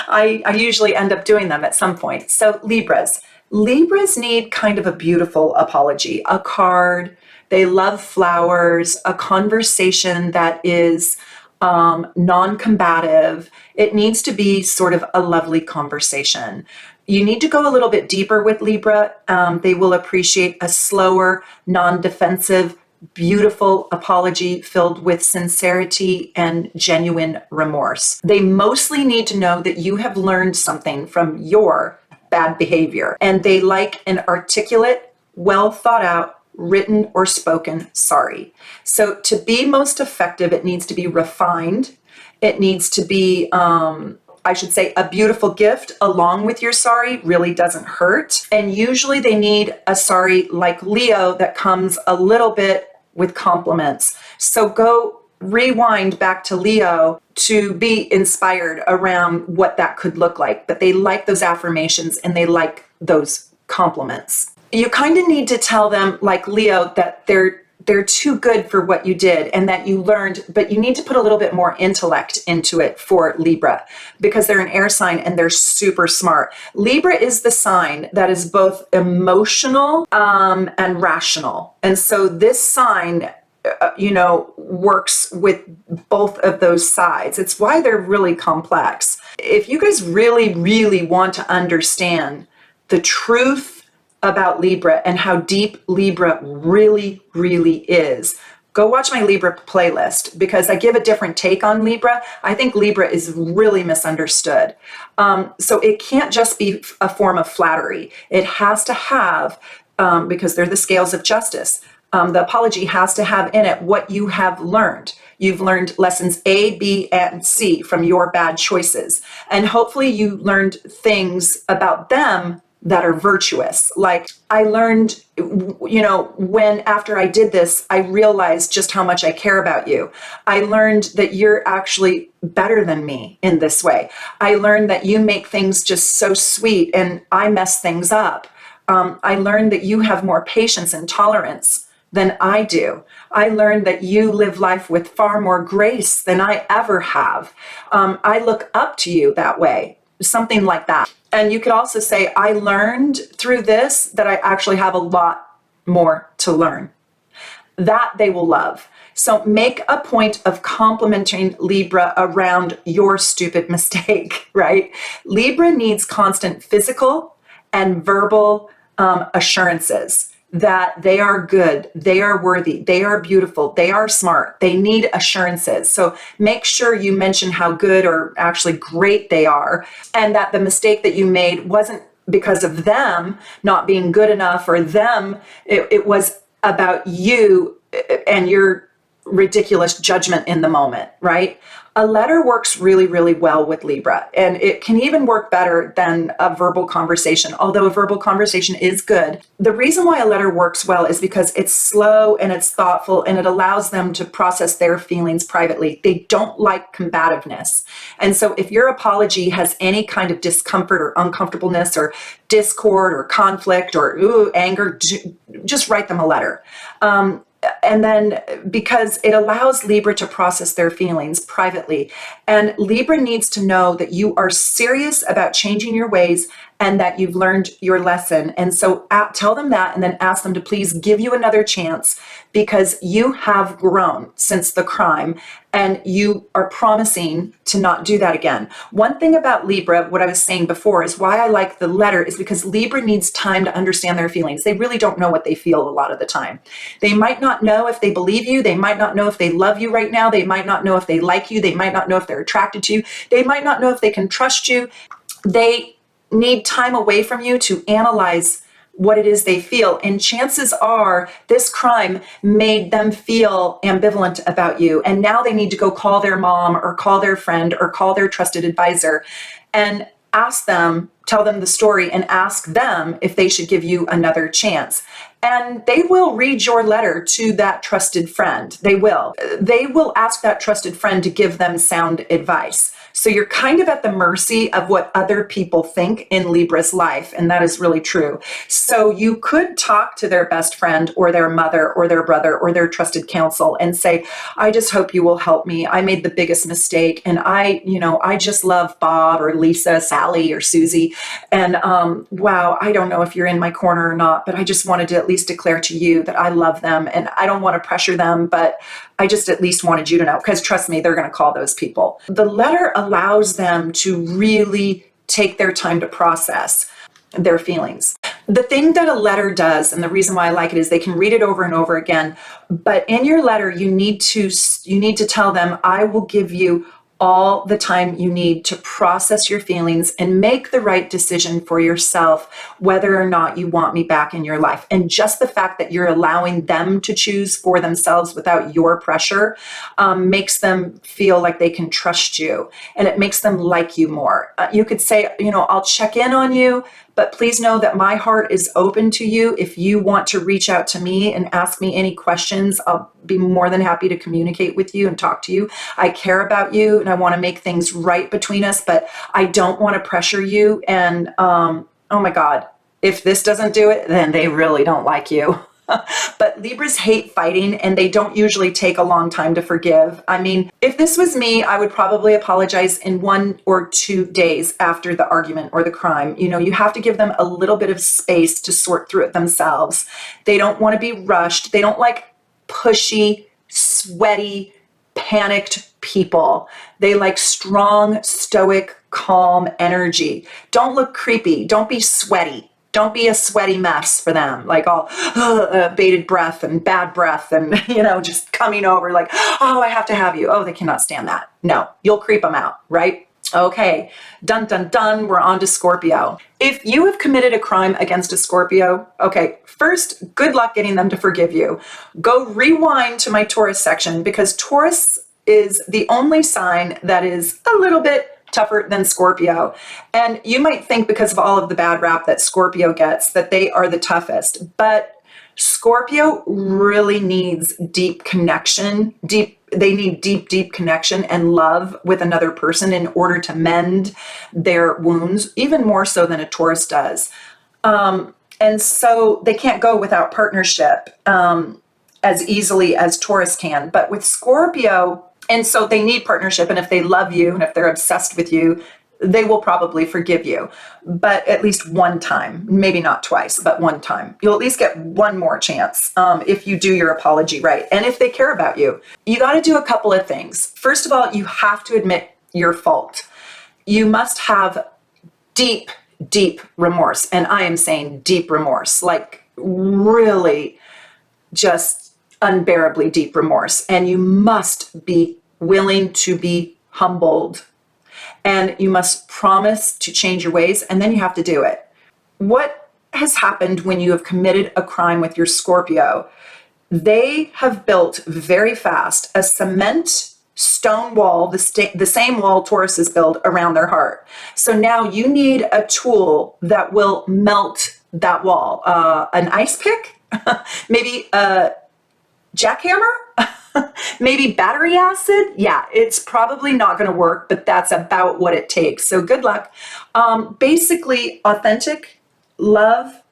I usually end up doing them at some point. So Libras need kind of a beautiful apology, a card. They love flowers, a conversation that is non-combative. It needs to be sort of a lovely conversation. You need to go a little bit deeper with Libra. They will appreciate a slower, non-defensive, beautiful apology filled with sincerity and genuine remorse. They mostly need to know that you have learned something from your bad behavior, and they like an articulate, well thought out, written or spoken sorry. So to be most effective, it needs to be refined. It needs to be, I should say, a beautiful gift along with your sorry really doesn't hurt. And usually they need a sorry like Leo that comes a little bit with compliments. So go rewind back to Leo to be inspired around what that could look like. But they like those affirmations and they like those compliments. You kind of need to tell them, like Leo, that they're too good for what you did and that you learned, but you need to put a little bit more intellect into it for Libra because they're an air sign and they're super smart. Libra is the sign that is both emotional and rational. And so this sign, works with both of those sides. It's why they're really complex. If you guys really, really want to understand the truth about Libra and how deep Libra really, really is, go watch my Libra playlist because I give a different take on Libra. I think Libra is really misunderstood. So it can't just be a form of flattery. It has to have, because they're the scales of justice, the apology has to have in it what you have learned. You've learned lessons A, B, and C from your bad choices. And hopefully you learned things about them that are virtuous. Like I learned, when after I did this, I realized just how much I care about you. I learned that you're actually better than me in this way. I learned that you make things just so sweet and I mess things up. I learned that you have more patience and tolerance than I do. I learned that you live life with far more grace than I ever have. I look up to you that way. Something like that. And you could also say, I learned through this that I actually have a lot more to learn. That they will love. So make a point of complimenting Libra around your stupid mistake, right? Libra needs constant physical and verbal assurances that they are good, they are worthy, they are beautiful, they are smart. They need assurances. So make sure you mention how good or actually great they are, and that the mistake that you made wasn't because of them not being good enough or them. It was about you and your ridiculous judgment in the moment, right? A letter works really, really well with Libra, and it can even work better than a verbal conversation, although a verbal conversation is good. The reason why a letter works well is because it's slow and it's thoughtful and it allows them to process their feelings privately. They don't like combativeness. And so if your apology has any kind of discomfort or uncomfortableness or discord or conflict or anger, just write them a letter. And then because it allows Libra to process their feelings privately. And Libra needs to know that you are serious about changing your ways and that you've learned your lesson. And so tell them that and then ask them to please give you another chance because you have grown since the crime and you are promising to not do that again. One thing about Libra, what I was saying before, is why I like the letter is because Libra needs time to understand their feelings. They really don't know what they feel a lot of the time. They might not know if they believe you. They might not know if they love you right now. They might not know if they like you. They might not know if they're attracted to you. They might not know if they can trust you. They need time away from you to analyze what it is they feel. And chances are this crime made them feel ambivalent about you. And now they need to go call their mom or call their friend or call their trusted advisor and ask them, tell them the story and ask them if they should give you another chance. And they will read your letter to that trusted friend. They will. They will ask that trusted friend to give them sound advice. So you're kind of at the mercy of what other people think in Libra's life, and that is really true. So you could talk to their best friend or their mother or their brother or their trusted counsel and say, I just hope you will help me. I made the biggest mistake, and I just love Bob or Lisa, Sally or Suzzy. And wow, I don't know if you're in my corner or not, but I just wanted to at least declare to you that I love them, and I don't want to pressure them, but I just at least wanted you to know, because trust me, they're going to call those people. The letter allows them to really take their time to process. their feelings. The thing that a letter does, and the reason why I like it, is they can read it over and over again. But in your letter, you need to tell them, I will give you all the time you need to process your feelings and make the right decision for yourself, whether or not you want me back in your life. And just the fact that you're allowing them to choose for themselves without your pressure makes them feel like they can trust you, and it makes them like you more. You could say, I'll check in on you, but please know that my heart is open to you. If you want to reach out to me and ask me any questions, I'll be more than happy to communicate with you and talk to you. I care about you and I want to make things right between us, but I don't want to pressure you. And oh my God, if this doesn't do it, then they really don't like you. But Libras hate fighting, and they don't usually take a long time to forgive. I mean, if this was me, I would probably apologize in 1 or 2 days after the argument or the crime. You have to give them a little bit of space to sort through it themselves. They don't want to be rushed. They don't like pushy, sweaty, panicked people. They like strong, stoic, calm energy. Don't look creepy. Don't be sweaty. Don't be a sweaty mess for them, like all bated breath and bad breath and, just coming over like, oh, I have to have you. Oh, they cannot stand that. No, you'll creep them out, right? Okay, dun, dun, dun, we're on to Scorpio. If you have committed a crime against a Scorpio, okay, first, good luck getting them to forgive you. Go rewind to my Taurus section, because Taurus is the only sign that is a little bit tougher than Scorpio. And you might think, because of all of the bad rap that Scorpio gets, that they are the toughest, but Scorpio really needs deep connection. They need deep connection and love with another person in order to mend their wounds, even more so than a Taurus does. And so they can't go without partnership as easily as Taurus can. But with Scorpio, and so they need partnership. And if they love you and if they're obsessed with you, they will probably forgive you, but at least one time, maybe not twice, but one time. You'll at least get one more chance if you do your apology right. And if they care about you, you got to do a couple of things. First of all, you have to admit your fault. You must have deep remorse. And I am saying deep remorse, like really just unbearably deep remorse. And you must be willing to be humbled. And you must promise to change your ways, and then you have to do it. What has happened when you have committed a crime with your Scorpio? They have built very fast a cement stone wall, the same wall Taurus has built around their heart. So now you need a tool that will melt that wall. An ice pick, maybe a jackhammer, maybe battery acid. Yeah, it's probably not going to work, but that's about what it takes. So good luck. Basically, authentic love,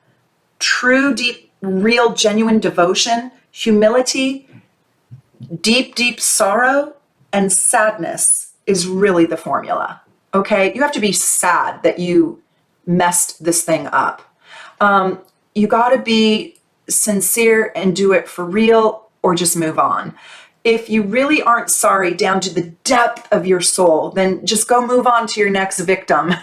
true, deep, real, genuine devotion, humility, deep sorrow, and sadness is really the formula. Okay, you have to be sad that you messed this thing up. You got to be sincere and do it for real, or just move on. If you really aren't sorry down to the depth of your soul, then just go move on to your next victim.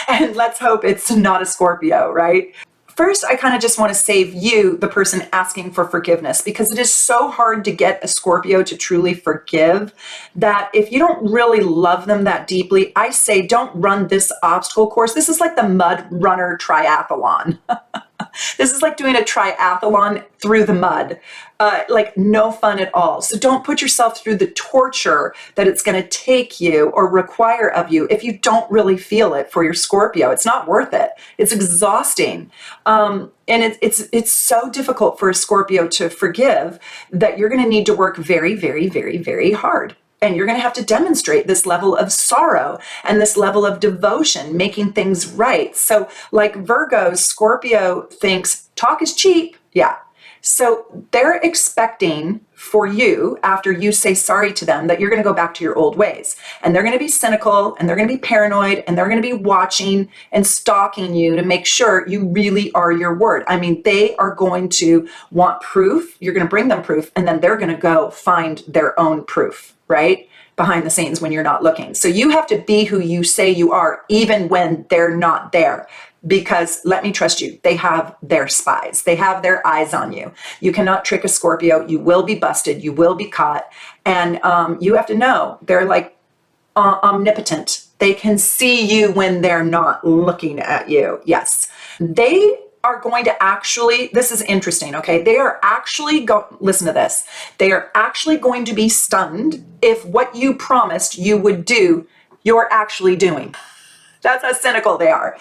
And let's hope it's not a Scorpio, right? First, I kind of just want to save you, the person asking for forgiveness, because it is so hard to get a Scorpio to truly forgive that if you don't really love them that deeply, I say don't run this obstacle course. This is like the mud runner triathlon. This is like doing a triathlon through the mud, like no fun at all. So don't put yourself through the torture that it's going to take you or require of you if you don't really feel it for your Scorpio. It's not worth it. It's exhausting. And it's so difficult for a Scorpio to forgive that you're going to need to work very, very, very, very hard. And you're going to have to demonstrate this level of sorrow and this level of devotion, making things right. So like Virgo, Scorpio thinks talk is cheap. Yeah. So they're expecting for you, after you say sorry to them, that you're going to go back to your old ways. And they're going to be cynical, and they're going to be paranoid, and they're going to be watching and stalking you to make sure you really are your word. I mean, they are going to want proof. You're going to bring them proof, and then they're going to go find their own proof, right? Behind the scenes when you're not looking. So you have to be who you say you are, even when they're not there. because let me trust you, they have their spies. They have their eyes on you. You cannot trick a Scorpio. You will be busted. You will be caught. And you have to know they're like omnipotent. They can see you when they're not looking at you. Yes. They are going to actually, this is interesting, okay? They are actually, listen to this. They are actually going to be stunned if what you promised you would do, you're actually doing. That's how cynical they are.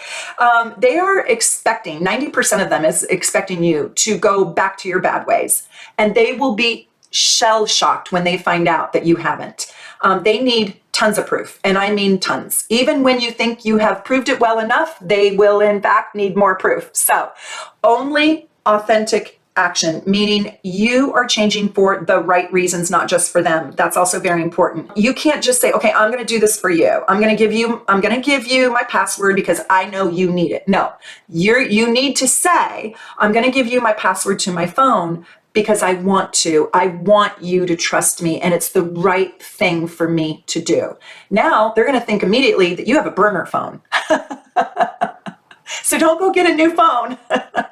They are expecting, 90% of them is expecting you to go back to your bad ways. And they will be shell-shocked when they find out that you haven't. They need tons of proof, and I mean tons. Even when you think you have proved it well enough, they will in fact need more proof. So only authentic action, meaning you are changing for the right reasons, not just for them. That's also very important. You can't just say, okay, I'm going to do this for you. I'm going to give you my password because I know you need it. No, you need to say, I'm going to give you my password to my phone because I want you to trust me, and it's the right thing for me to do. Now they're going to think immediately that you have a burner phone. So don't go get a new phone.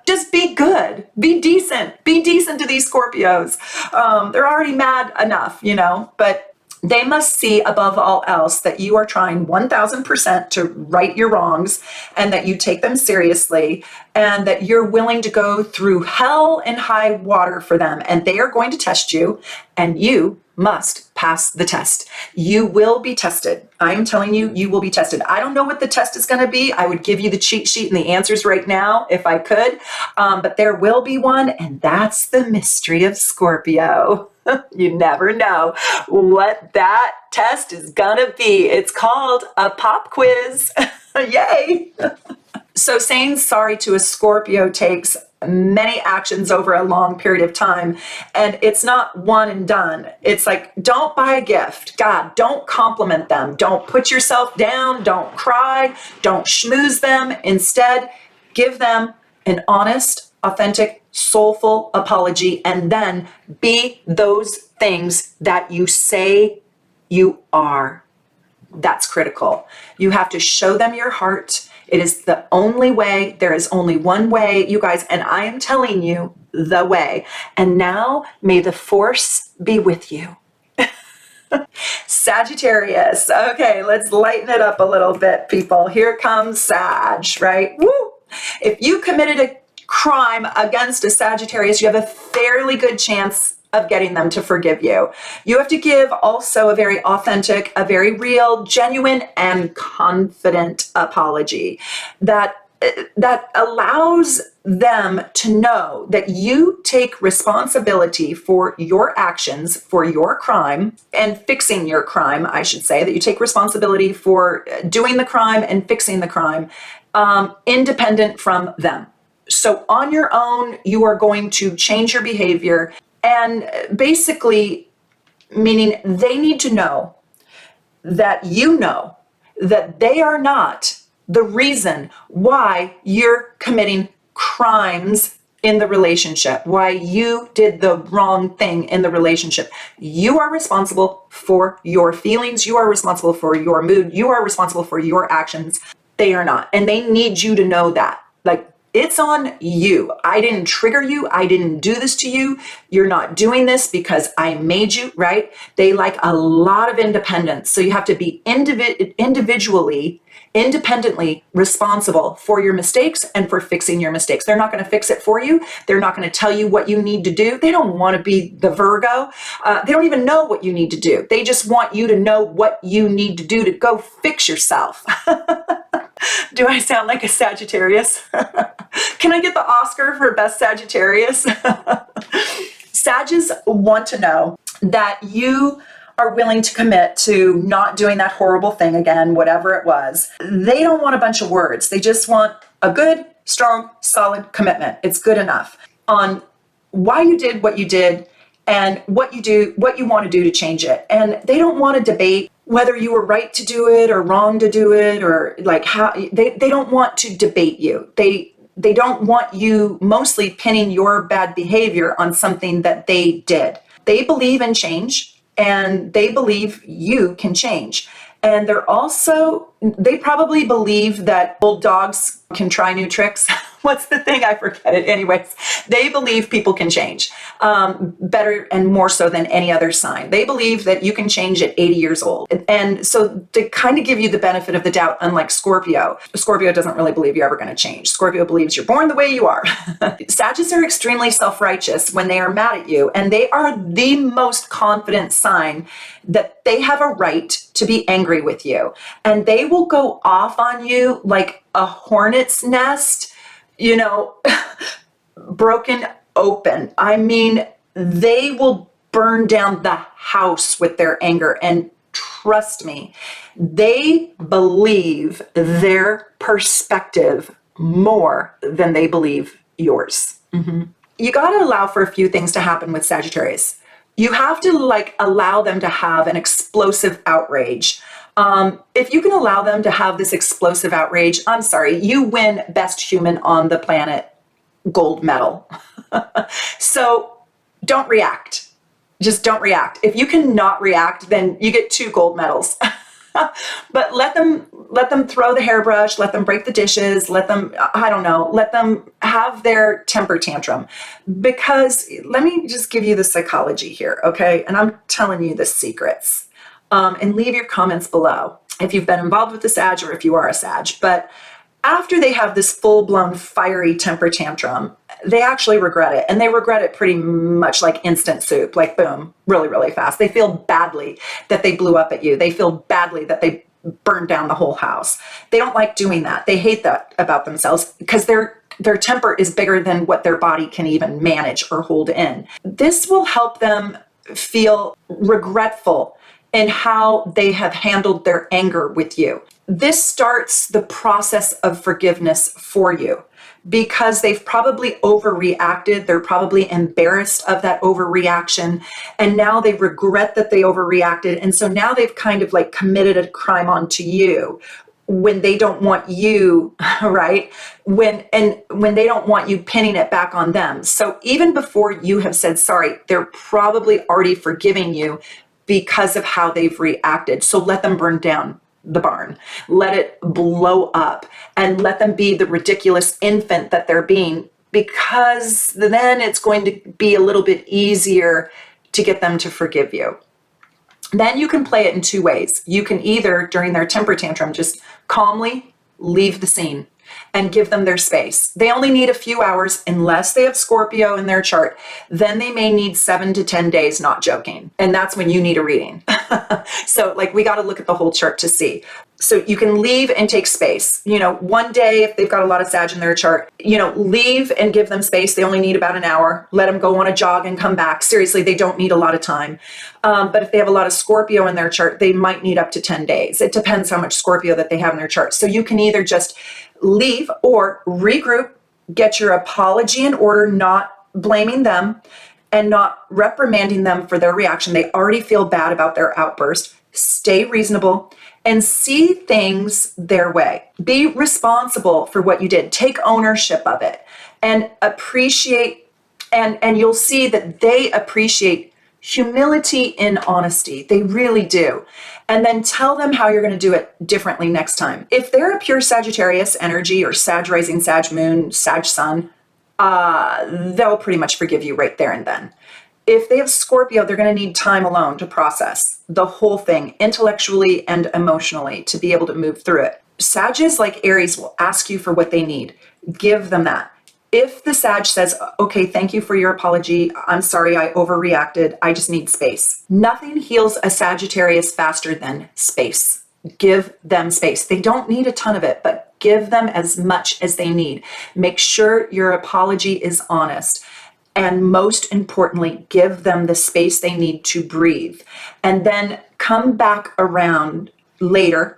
Just be good, be decent to these Scorpios. They're already mad enough, but they must see above all else that you are trying 1000% to right your wrongs, and that you take them seriously, and that you're willing to go through hell and high water for them. And they are going to test you, and you must pass the test. You will be tested. I am telling you, you will be tested. I don't know what the test is going to be. I would give you the cheat sheet and the answers right now if I could, but there will be one, and that's the mystery of Scorpio. You never know what that test is gonna be. It's called a pop quiz. Yay! So saying sorry to a Scorpio takes many actions over a long period of time, and it's not one and done. It's like, don't buy a gift. God, don't compliment them. Don't put yourself down. Don't cry. Don't schmooze them. Instead, give them an honest, authentic, soulful apology, and then be those things that you say you are. That's critical. You have to show them your heart. It is the only way. There is only one way, you guys, and I am telling you the way. And now may the force be with you. Sagittarius. Okay, let's lighten it up a little bit, people. Here comes Sag, right? Woo! If you committed a crime against a Sagittarius, you have a fairly good chance of getting them to forgive you. You have to give also a very authentic, a very real, genuine, and confident apology that allows them to know that you take responsibility for your actions, for your crime, and fixing your crime, I should say, that you take responsibility for doing the crime and fixing the crime, independent from them. So on your own, you are going to change your behavior, and basically meaning they need to know that you know that they are not the reason why you're committing crimes in the relationship, why you did the wrong thing in the relationship. You are responsible for your feelings. You are responsible for your mood. You are responsible for your actions. They are not. And they need you to know that. Like, it's on you. I didn't trigger you. I didn't do this to you. You're not doing this because I made you, right? They like a lot of independence. So you have to be independently responsible for your mistakes and for fixing your mistakes. They're not going to fix it for you. They're not going to tell you what you need to do. They don't want to be the Virgo. They don't even know what you need to do. They just want you to know what you need to do to go fix yourself. Do I sound like a Sagittarius? Can I get the Oscar for Best Sagittarius? Sagittarius want to know that you are willing to commit to not doing that horrible thing again, whatever it was. They don't want a bunch of words. They just want a good, strong, solid commitment. It's good enough on why you did what you did and what you want to do to change it. And they don't want to debate whether you were right to do it or wrong to do it, or like how they don't want to debate you. They don't want you mostly pinning your bad behavior on something that they did. They believe in change, and they believe you can change. And they probably believe that old dogs can try new tricks. What's the thing? I forget it. Anyways, they believe people can change better and more so than any other sign. They believe that you can change at 80 years old. And so to kind of give you the benefit of the doubt, unlike Scorpio doesn't really believe you're ever going to change. Scorpio believes you're born the way you are. Sagittarius are extremely self-righteous when they are mad at you, and they are the most confident sign that they have a right to be angry with you. And they will go off on you like a hornet's nest, broken open. I mean, they will burn down the house with their anger. And trust me, they believe their perspective more than they believe yours. You got to allow for a few things to happen with Sagittarius. You have to allow them to have an explosive outrage. If you can allow them to have this explosive outrage, I'm sorry, you win best human on the planet gold medal. So don't react. Just don't react. If you cannot react, then you get 2 gold medals. But let them throw the hairbrush, let them break the dishes, let them have their temper tantrum. Because let me just give you the psychology here, okay? And I'm telling you the secrets. And leave your comments below if you've been involved with the Sag or if you are a Sag. But after they have this full-blown fiery temper tantrum, they actually regret it. And they regret it pretty much like instant soup, like boom, really, really fast. They feel badly that they blew up at you. They feel badly that they burned down the whole house. They don't like doing that. They hate that about themselves because their temper is bigger than what their body can even manage or hold in. This will help them feel regretful in how they have handled their anger with you. This starts the process of forgiveness for you because they've probably overreacted. They're probably embarrassed of that overreaction. And now they regret that they overreacted. And so now they've kind of committed a crime onto you when they don't want you, right? When they don't want you pinning it back on them. So even before you have said sorry, they're probably already forgiving you because of how they've reacted. So let them burn down the barn. Let it blow up and let them be the ridiculous infant that they're being, because then it's going to be a little bit easier to get them to forgive you. Then you can play it in 2 ways. You can either, during their temper tantrum, just calmly leave the scene and give them their space. They only need a few hours unless they have Scorpio in their chart. Then they may need 7 to 10 days, not joking. And that's when you need a reading. So we got to look at the whole chart to see. So you can leave and take space. One day, if they've got a lot of Sag in their chart, leave and give them space. They only need about an hour. Let them go on a jog and come back. Seriously, they don't need a lot of time. But if they have a lot of Scorpio in their chart, they might need up to 10 days. It depends how much Scorpio that they have in their chart. So you can either just leave or regroup, get your apology in order, not blaming them and not reprimanding them for their reaction. They already feel bad about their outburst. Stay reasonable and see things their way. Be responsible for what you did. Take ownership of it and appreciate, and you'll see that they appreciate humility and honesty. They really do. And then tell them how you're going to do it differently next time. If they're a pure Sagittarius energy or Sag rising, Sag moon, Sag sun, they'll pretty much forgive you right there and then. If they have Scorpio, they're going to need time alone to process the whole thing intellectually and emotionally to be able to move through it. Sages, like Aries, will ask you for what they need. Give them that. If the Sag says, okay, thank you for your apology. I'm sorry, I overreacted. I just need space. Nothing heals a Sagittarius faster than space. Give them space. They don't need a ton of it, but give them as much as they need. Make sure your apology is honest. And most importantly, give them the space they need to breathe. And then come back around later,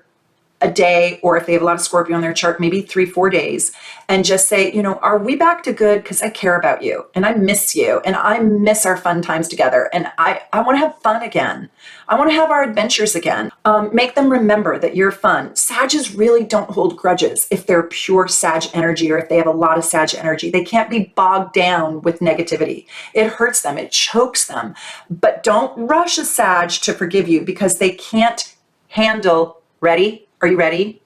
a day, or if they have a lot of Scorpio on their chart, maybe 3-4 days, and just say, are we back to good? Because I care about you and I miss you and I miss our fun times together. And I want to have fun again. I want to have our adventures again. Make them remember that you're fun. Sages really don't hold grudges if they're pure Sag energy or if they have a lot of Sag energy. They can't be bogged down with negativity. It hurts them. It chokes them. But don't rush a Sag to forgive you because they can't handle, ready? Are you ready?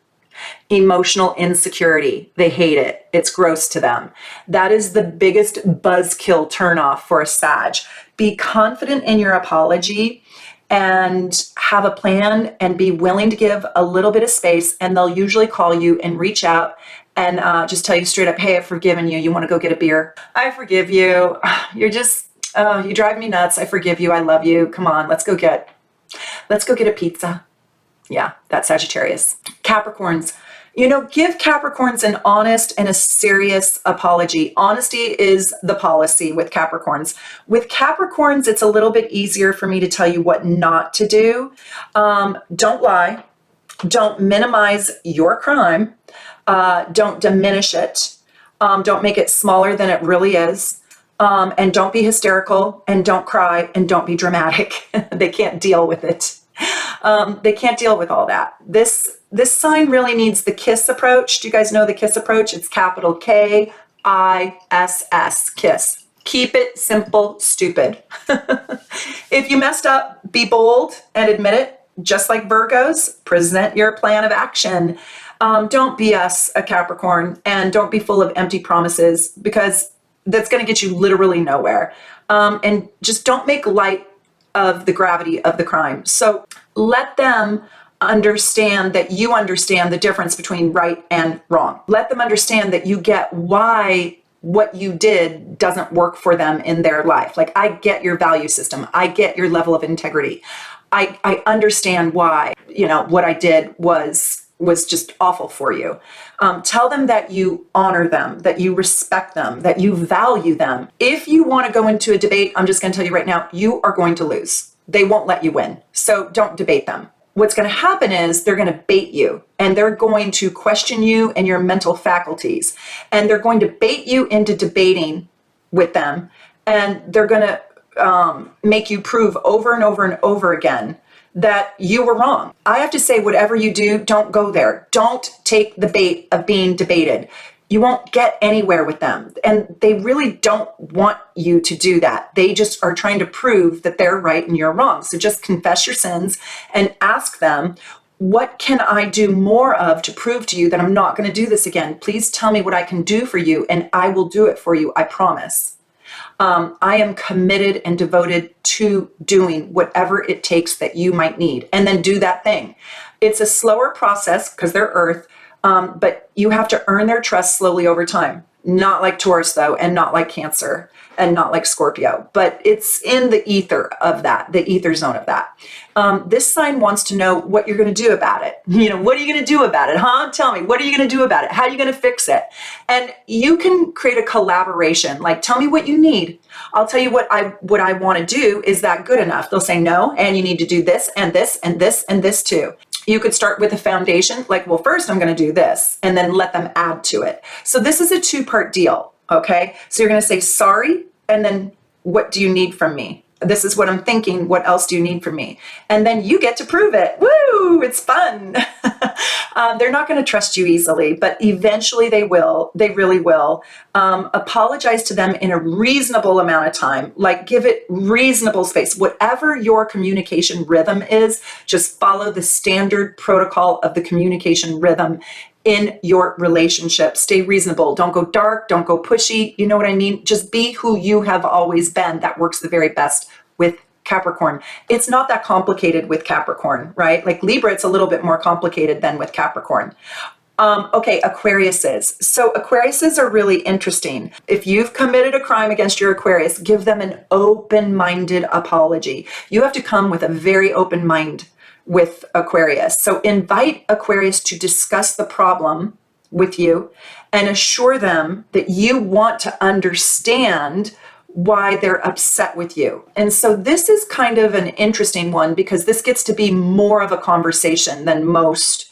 Emotional insecurity. They hate it. It's gross to them. That is the biggest buzzkill turnoff for a Sag. Be confident in your apology and have a plan and be willing to give a little bit of space, and they'll usually call you and reach out and just tell you straight up, hey, I've forgiven you. You want to go get a beer? I forgive you. You're just, you drive me nuts. I forgive you. I love you. Come on, let's go get a pizza. Yeah, that's Sagittarius. Capricorns, give Capricorns an honest and a serious apology. Honesty is the policy with Capricorns. With Capricorns, it's a little bit easier for me to tell you what not to do. Don't lie. Don't minimize your crime. Don't diminish it. Don't make it smaller than it really is. And don't be hysterical, and don't cry, and don't be dramatic. They can't deal with it. They can't deal with all that. This sign really needs the KISS approach. Do you guys know the KISS approach? It's capital KISS, KISS. Keep it simple, stupid. If you messed up, be bold and admit it. Just like Virgos, present your plan of action. Don't BS a Capricorn, and don't be full of empty promises, because that's going to get you literally nowhere. And just don't make light of the gravity of the crime. So let them understand that you understand the difference between right and wrong. Let them understand that you get why what you did doesn't work for them in their life. Like, I get your value system. I get your level of integrity. I understand why, what I did was just awful for you. Tell them that you honor them, that you respect them, that you value them. If you want to go into a debate, I'm just going to tell you right now, you are going to lose. They won't let you win. So don't debate them. What's going to happen is they're going to bait you, and they're going to question you and your mental faculties. And they're going to bait you into debating with them. And they're going to make you prove over and over and over again that you were wrong. I have to say, whatever you do, don't go there. Don't take the bait of being debated. You won't get anywhere with them. And they really don't want you to do that. They just are trying to prove that they're right and you're wrong. So just confess your sins and ask them, what can I do more of to prove to you that I'm not going to do this again? Please tell me what I can do for you, and I will do it for you. I promise. I am committed and devoted to doing whatever it takes that you might need, and then do that thing. It's a slower process because they're Earth, but you have to earn their trust slowly over time. Not like Taurus, though, and not like Cancer, and not like Scorpio, but it's in the ether of that, the ether zone of that. This sign wants to know what you're going to do about it. What are you going to do about it, huh? Tell me, what are you going to do about it? How are you going to fix it? And you can create a collaboration. Like, tell me what you need. I'll tell you what I want to do. Is that good enough? They'll say no, and you need to do this and this and this and this too. You could start with a foundation, like, well, first I'm going to do this, and then let them add to it. So this is a two-part deal, okay? So you're going to say sorry, and then what do you need from me? This is what I'm thinking. What else do you need from me? And then you get to prove it. Woo! It's fun. They're not going to trust you easily, but eventually they will. They really will. Apologize to them in a reasonable amount of time. Like, give it reasonable space. Whatever your communication rhythm is, just follow the standard protocol of the communication rhythm in your relationship. Stay reasonable. Don't go dark. Don't go pushy. You know what I mean? Just be who you have always been. That works the very best with Capricorn. It's not that complicated with Capricorn, right? Like Libra, it's a little bit more complicated than with Capricorn. Okay, Aquariuses. So Aquariuses are really interesting. If you've committed a crime against your Aquarius, give them an open-minded apology. You have to come with a very open mind with Aquarius. So invite Aquarius to discuss the problem with you and assure them that you want to understand why they're upset with you. And so this is kind of an interesting one, because this gets to be more of a conversation than most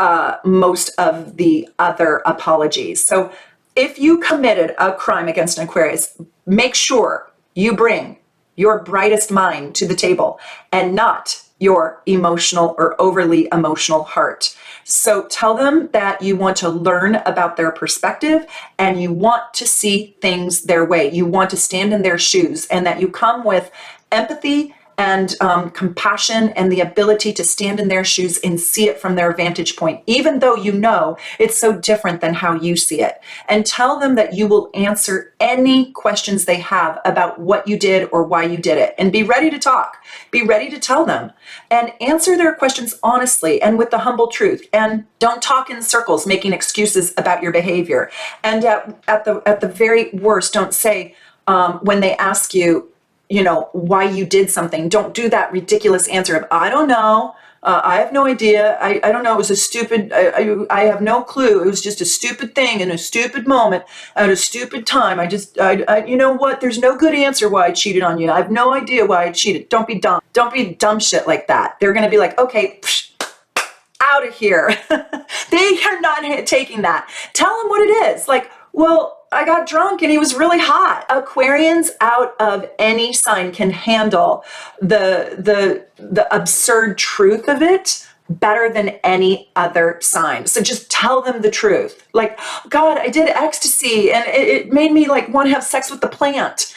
of the other apologies. So if you committed a crime against an Aquarius, make sure you bring your brightest mind to the table and not your emotional or overly emotional heart. So tell them that you want to learn about their perspective and you want to see things their way. You want to stand in their shoes, and that you come with empathy and compassion and the ability to stand in their shoes and see it from their vantage point, even though you know it's so different than how you see it. And tell them that you will answer any questions they have about what you did or why you did it. And be ready to talk. Be ready to tell them and answer their questions honestly and with the humble truth. And don't talk in circles, making excuses about your behavior. And at the very worst, don't say when they ask you, why you did something, don't do that ridiculous answer of, I don't know. I have no idea. I don't know. It was a stupid, I have no clue. It was just a stupid thing in a stupid moment at a stupid time. You know what? There's no good answer why I cheated on you. I have no idea why I cheated. Don't be dumb. Don't be dumb shit like that. They're going to be like, okay, out of here. They are not taking that. Tell them what it is. Like, well, I got drunk and he was really hot. Aquarians out of any sign can handle the absurd truth of it better than any other sign. So just tell them the truth. Like, God, I did ecstasy and it made me like want to have sex with the plant.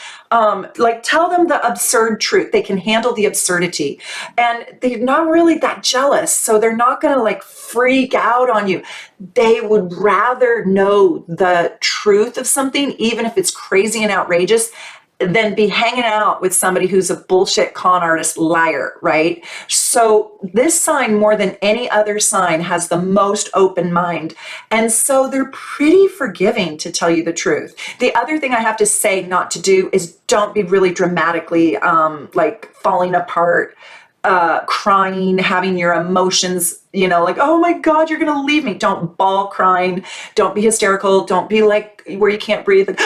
Like, tell them the absurd truth. They can handle the absurdity, and they're not really that jealous. So they're not going to like freak out on you. They would rather know the truth of something, even if it's crazy and outrageous, than be hanging out with somebody who's a bullshit con artist liar, right? So this sign, more than any other sign, has the most open mind. And so they're pretty forgiving, to tell you the truth. The other thing I have to say not to do is don't be really dramatically like falling apart, crying, having your emotions, like, oh my God, you're going to leave me. Don't bawl crying. Don't be hysterical. Don't be like where you can't breathe. Like,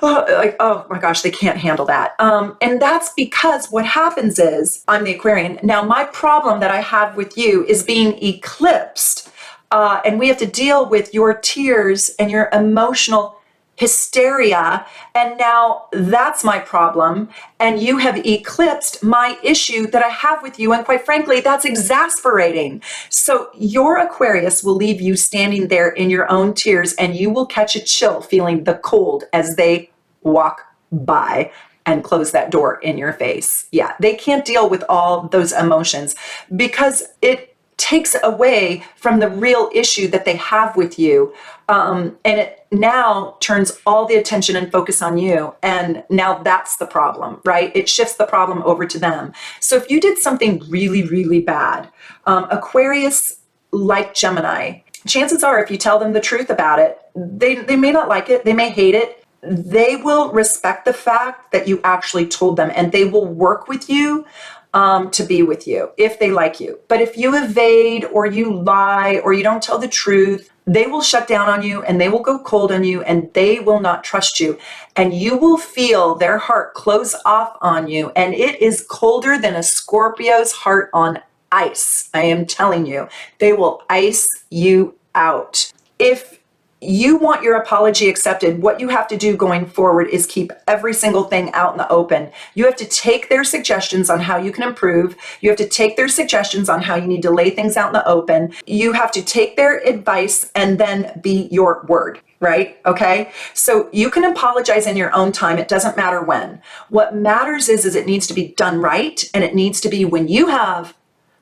like, oh my gosh, they can't handle that. And that's because what happens is, I'm the Aquarian. Now, my problem that I have with you is being eclipsed. And we have to deal with your tears and your emotional hysteria. And now that's my problem. And you have eclipsed my issue that I have with you. And quite frankly, that's exasperating. So your Aquarius will leave you standing there in your own tears, and you will catch a chill feeling the cold as they walk by and close that door in your face. Yeah, they can't deal with all those emotions because it takes away from the real issue that they have with you. And it now turns all the attention and focus on you. And now that's the problem, right? It shifts the problem over to them. So if you did something really, really bad, Aquarius, like Gemini, chances are if you tell them the truth about it, they may not like it. They may hate it. They will respect the fact that you actually told them, and they will work with you to be with you if they like you. But if you evade or you lie or you don't tell the truth, they will shut down on you and they will go cold on you and they will not trust you. And you will feel their heart close off on you. And it is colder than a Scorpio's heart on ice. I am telling you, they will ice you out. If you want your apology accepted, what you have to do going forward is keep every single thing out in the open. You have to take their suggestions on how you can improve. You have to take their suggestions on how you need to lay things out in the open. You have to take their advice and then be your word, right? Okay. So you can apologize in your own time. It doesn't matter when. What matters is it needs to be done right. And it needs to be when you have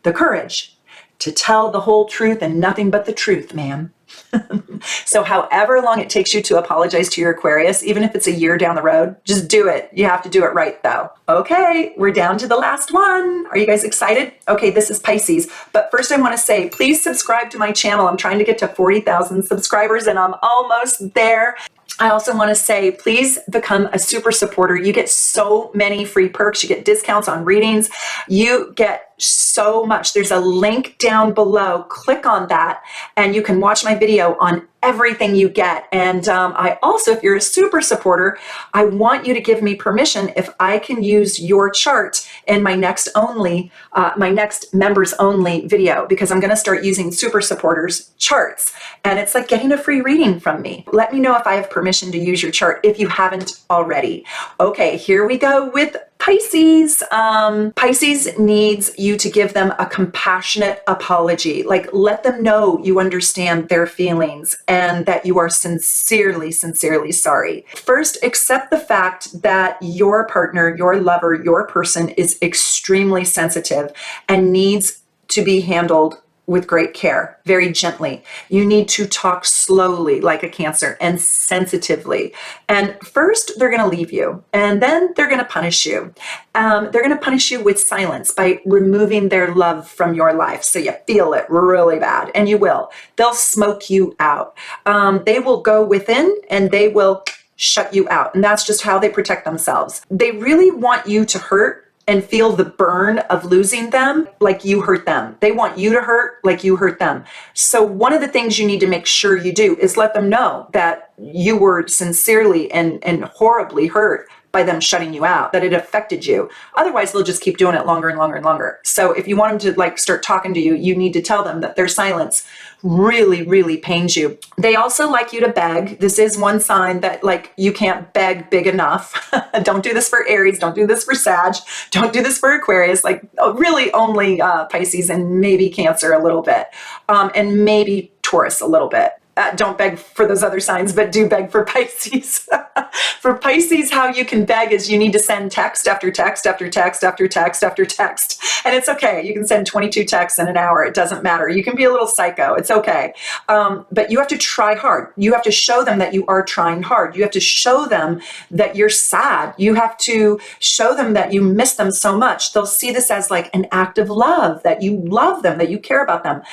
the courage to tell the whole truth and nothing but the truth, ma'am. So however long it takes you to apologize to your Aquarius, even if it's a year down the road, just do it. You have to do it right though. Okay, we're down to the last one. Are you guys excited? Okay, this is Pisces. But first I want to say, please subscribe to my channel. I'm trying to get to 40,000 subscribers and I'm almost there. I also want to say, please become a super supporter. You get so many free perks. You get discounts on readings. You get so much. There's a link down below. Click on that and you can watch my video on everything you get. And I also, if you're a super supporter, I want you to give me permission if I can use your chart in my next members only video, because I'm going to start using super supporters charts. And it's like getting a free reading from me. Let me know if I have permission to use your chart if you haven't already. Okay, here we go with Pisces. Pisces needs you to give them a compassionate apology. Like, let them know you understand their feelings and that you are sincerely, sincerely sorry. First, accept the fact that your partner, your lover, your person is extremely sensitive and needs to be handled with great care, very gently. You need to talk slowly like a Cancer and sensitively. And first, they're going to leave you, and then they're going to punish you. They're going to punish you with silence by removing their love from your life. So you feel it really bad, and you will. They'll smoke you out. They will go within and they will shut you out. And that's just how they protect themselves. They really want you to hurt and feel the burn of losing them like you hurt them. They want you to hurt like you hurt them. So one of the things you need to make sure you do is let them know that you were sincerely and horribly hurt by them shutting you out, that it affected you. Otherwise, they'll just keep doing it longer and longer and longer. So if you want them to like start talking to you, you need to tell them that their silence really, really pains you. They also like you to beg. This is one sign that like you can't beg big enough. Don't do this for Aries. Don't do this for Sag. Don't do this for Aquarius. Like really only Pisces and maybe Cancer a little bit, and maybe Taurus a little bit. Don't beg for those other signs, but do beg for Pisces. For Pisces, how you can beg is you need to send text after text after text after text after text. And it's okay. You can send 22 texts in an hour. It doesn't matter. You can be a little psycho. It's okay. But you have to try hard. You have to show them that you are trying hard. You have to show them that you're sad. You have to show them that you miss them so much. They'll see this as like an act of love, that you love them, that you care about them.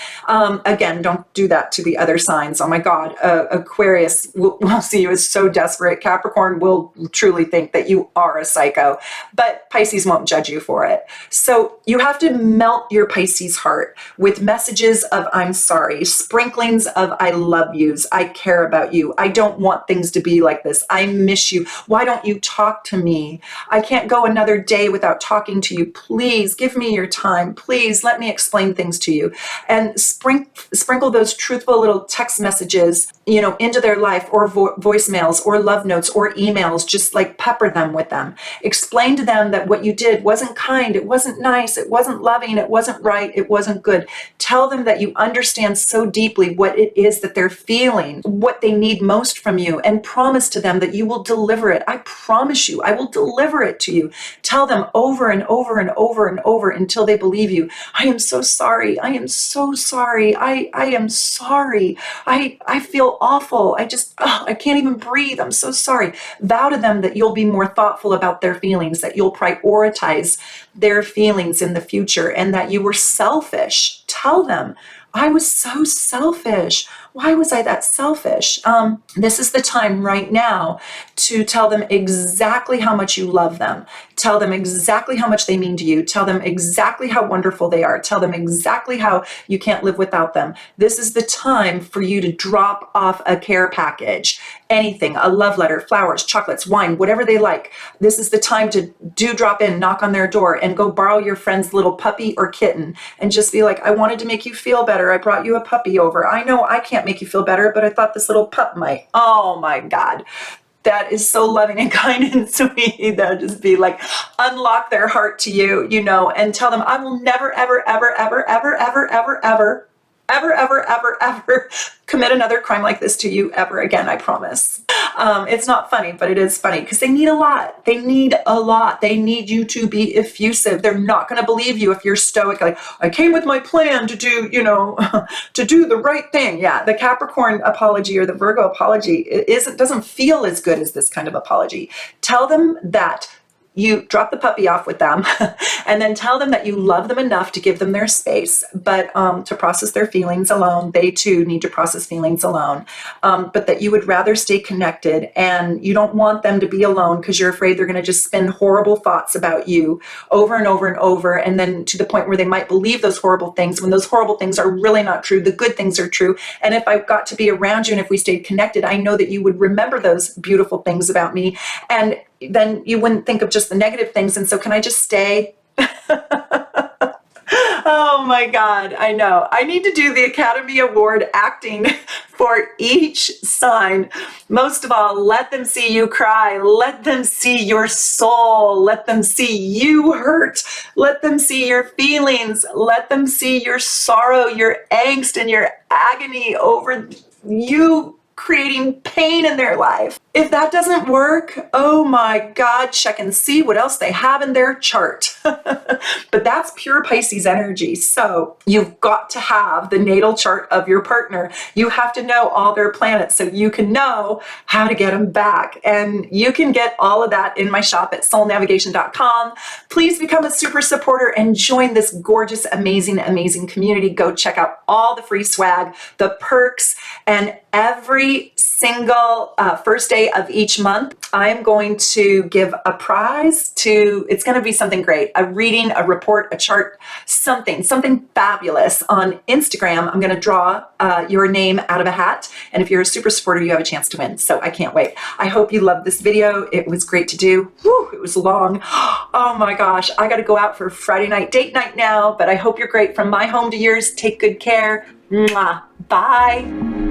Again, don't do that to the other signs. Oh my God, Aquarius will see you as so desperate. Capricorn will truly think that you are a psycho, but Pisces won't judge you for it. So you have to melt your Pisces heart with messages of I'm sorry, sprinklings of I love yous, I care about you, I don't want things to be like this, I miss you, why don't you talk to me? I can't go another day without talking to you. Please give me your time. Please let me explain things to you. And sprinkle those truthful little text messages, you know, into their life, or voicemails or love notes or emails. Just like pepper them with them. Explain to them that what you did wasn't kind, it wasn't nice, it wasn't loving, it wasn't right, it wasn't good. Tell them that you understand so deeply what it is that they're feeling, what they need most from you, and promise to them that you will deliver it. I promise you, I will deliver it to you. Tell them over and over and over and over until they believe you. I am so sorry. I am so sorry. I am sorry. I feel awful. I can't even breathe. I'm so sorry. Vow to them that you'll be more thoughtful about their feelings, that you'll prioritize their feelings in the future, and that you were selfish. Tell them, I was so selfish. Why was I that selfish? This is the time right now to tell them exactly how much you love them. Tell them exactly how much they mean to you. Tell them exactly how wonderful they are. Tell them exactly how you can't live without them. This is the time for you to drop off a care package, anything, a love letter, flowers, chocolates, wine, whatever they like. This is the time to drop in, knock on their door, and go borrow your friend's little puppy or kitten and just be like, I wanted to make you feel better. I brought you a puppy over. I know I can't make you feel better, but I thought this little pup might. Oh my God. That is so loving and kind and sweet. They'll just be like, unlock their heart to you, you know, and tell them, I will never, ever, ever, ever, ever, ever, ever, ever, ever, ever, ever, ever commit another crime like this to you ever again. I promise. It's not funny, but it is funny because they need a lot. They need a lot. They need you to be effusive. They're not going to believe you if you're stoic. Like, I came with my plan to do, you know, to do the right thing. Yeah. The Capricorn apology or the Virgo apology doesn't feel as good as this kind of apology. Tell them that you drop the puppy off with them and then tell them that you love them enough to give them their space, but to process their feelings alone. They too need to process feelings alone, but that you would rather stay connected, and you don't want them to be alone because you're afraid they're going to just spin horrible thoughts about you over and over and over, and then to the point where they might believe those horrible things when those horrible things are really not true. The good things are true. And if I got to be around you and if we stayed connected, I know that you would remember those beautiful things about me, and then you wouldn't think of just the negative things. And so can I just stay? Oh my God, I know. I need to do the Academy Award acting for each sign. Most of all, let them see you cry. Let them see your soul. Let them see you hurt. Let them see your feelings. Let them see your sorrow, your angst, and your agony over you creating pain in their life. If that doesn't work, oh my God, check and see what else they have in their chart. But that's pure Pisces energy. So you've got to have the natal chart of your partner. You have to know all their planets so you can know how to get them back. And you can get all of that in my shop at soulnavigation.com. Please become a super supporter and join this gorgeous, amazing, amazing community. Go check out all the free swag, the perks, and every single first day of each month, I'm going to give a prize to, it's going to be something great, a reading, a report, a chart, something fabulous. On Instagram, I'm going to draw your name out of a hat. And if you're a super supporter, you have a chance to win. So I can't wait. I hope you loved this video. It was great to do. Whew, it was long. Oh my gosh, I got to go out for Friday night date night now, but I hope you're great. From my home to yours, take good care. Mwah. Bye.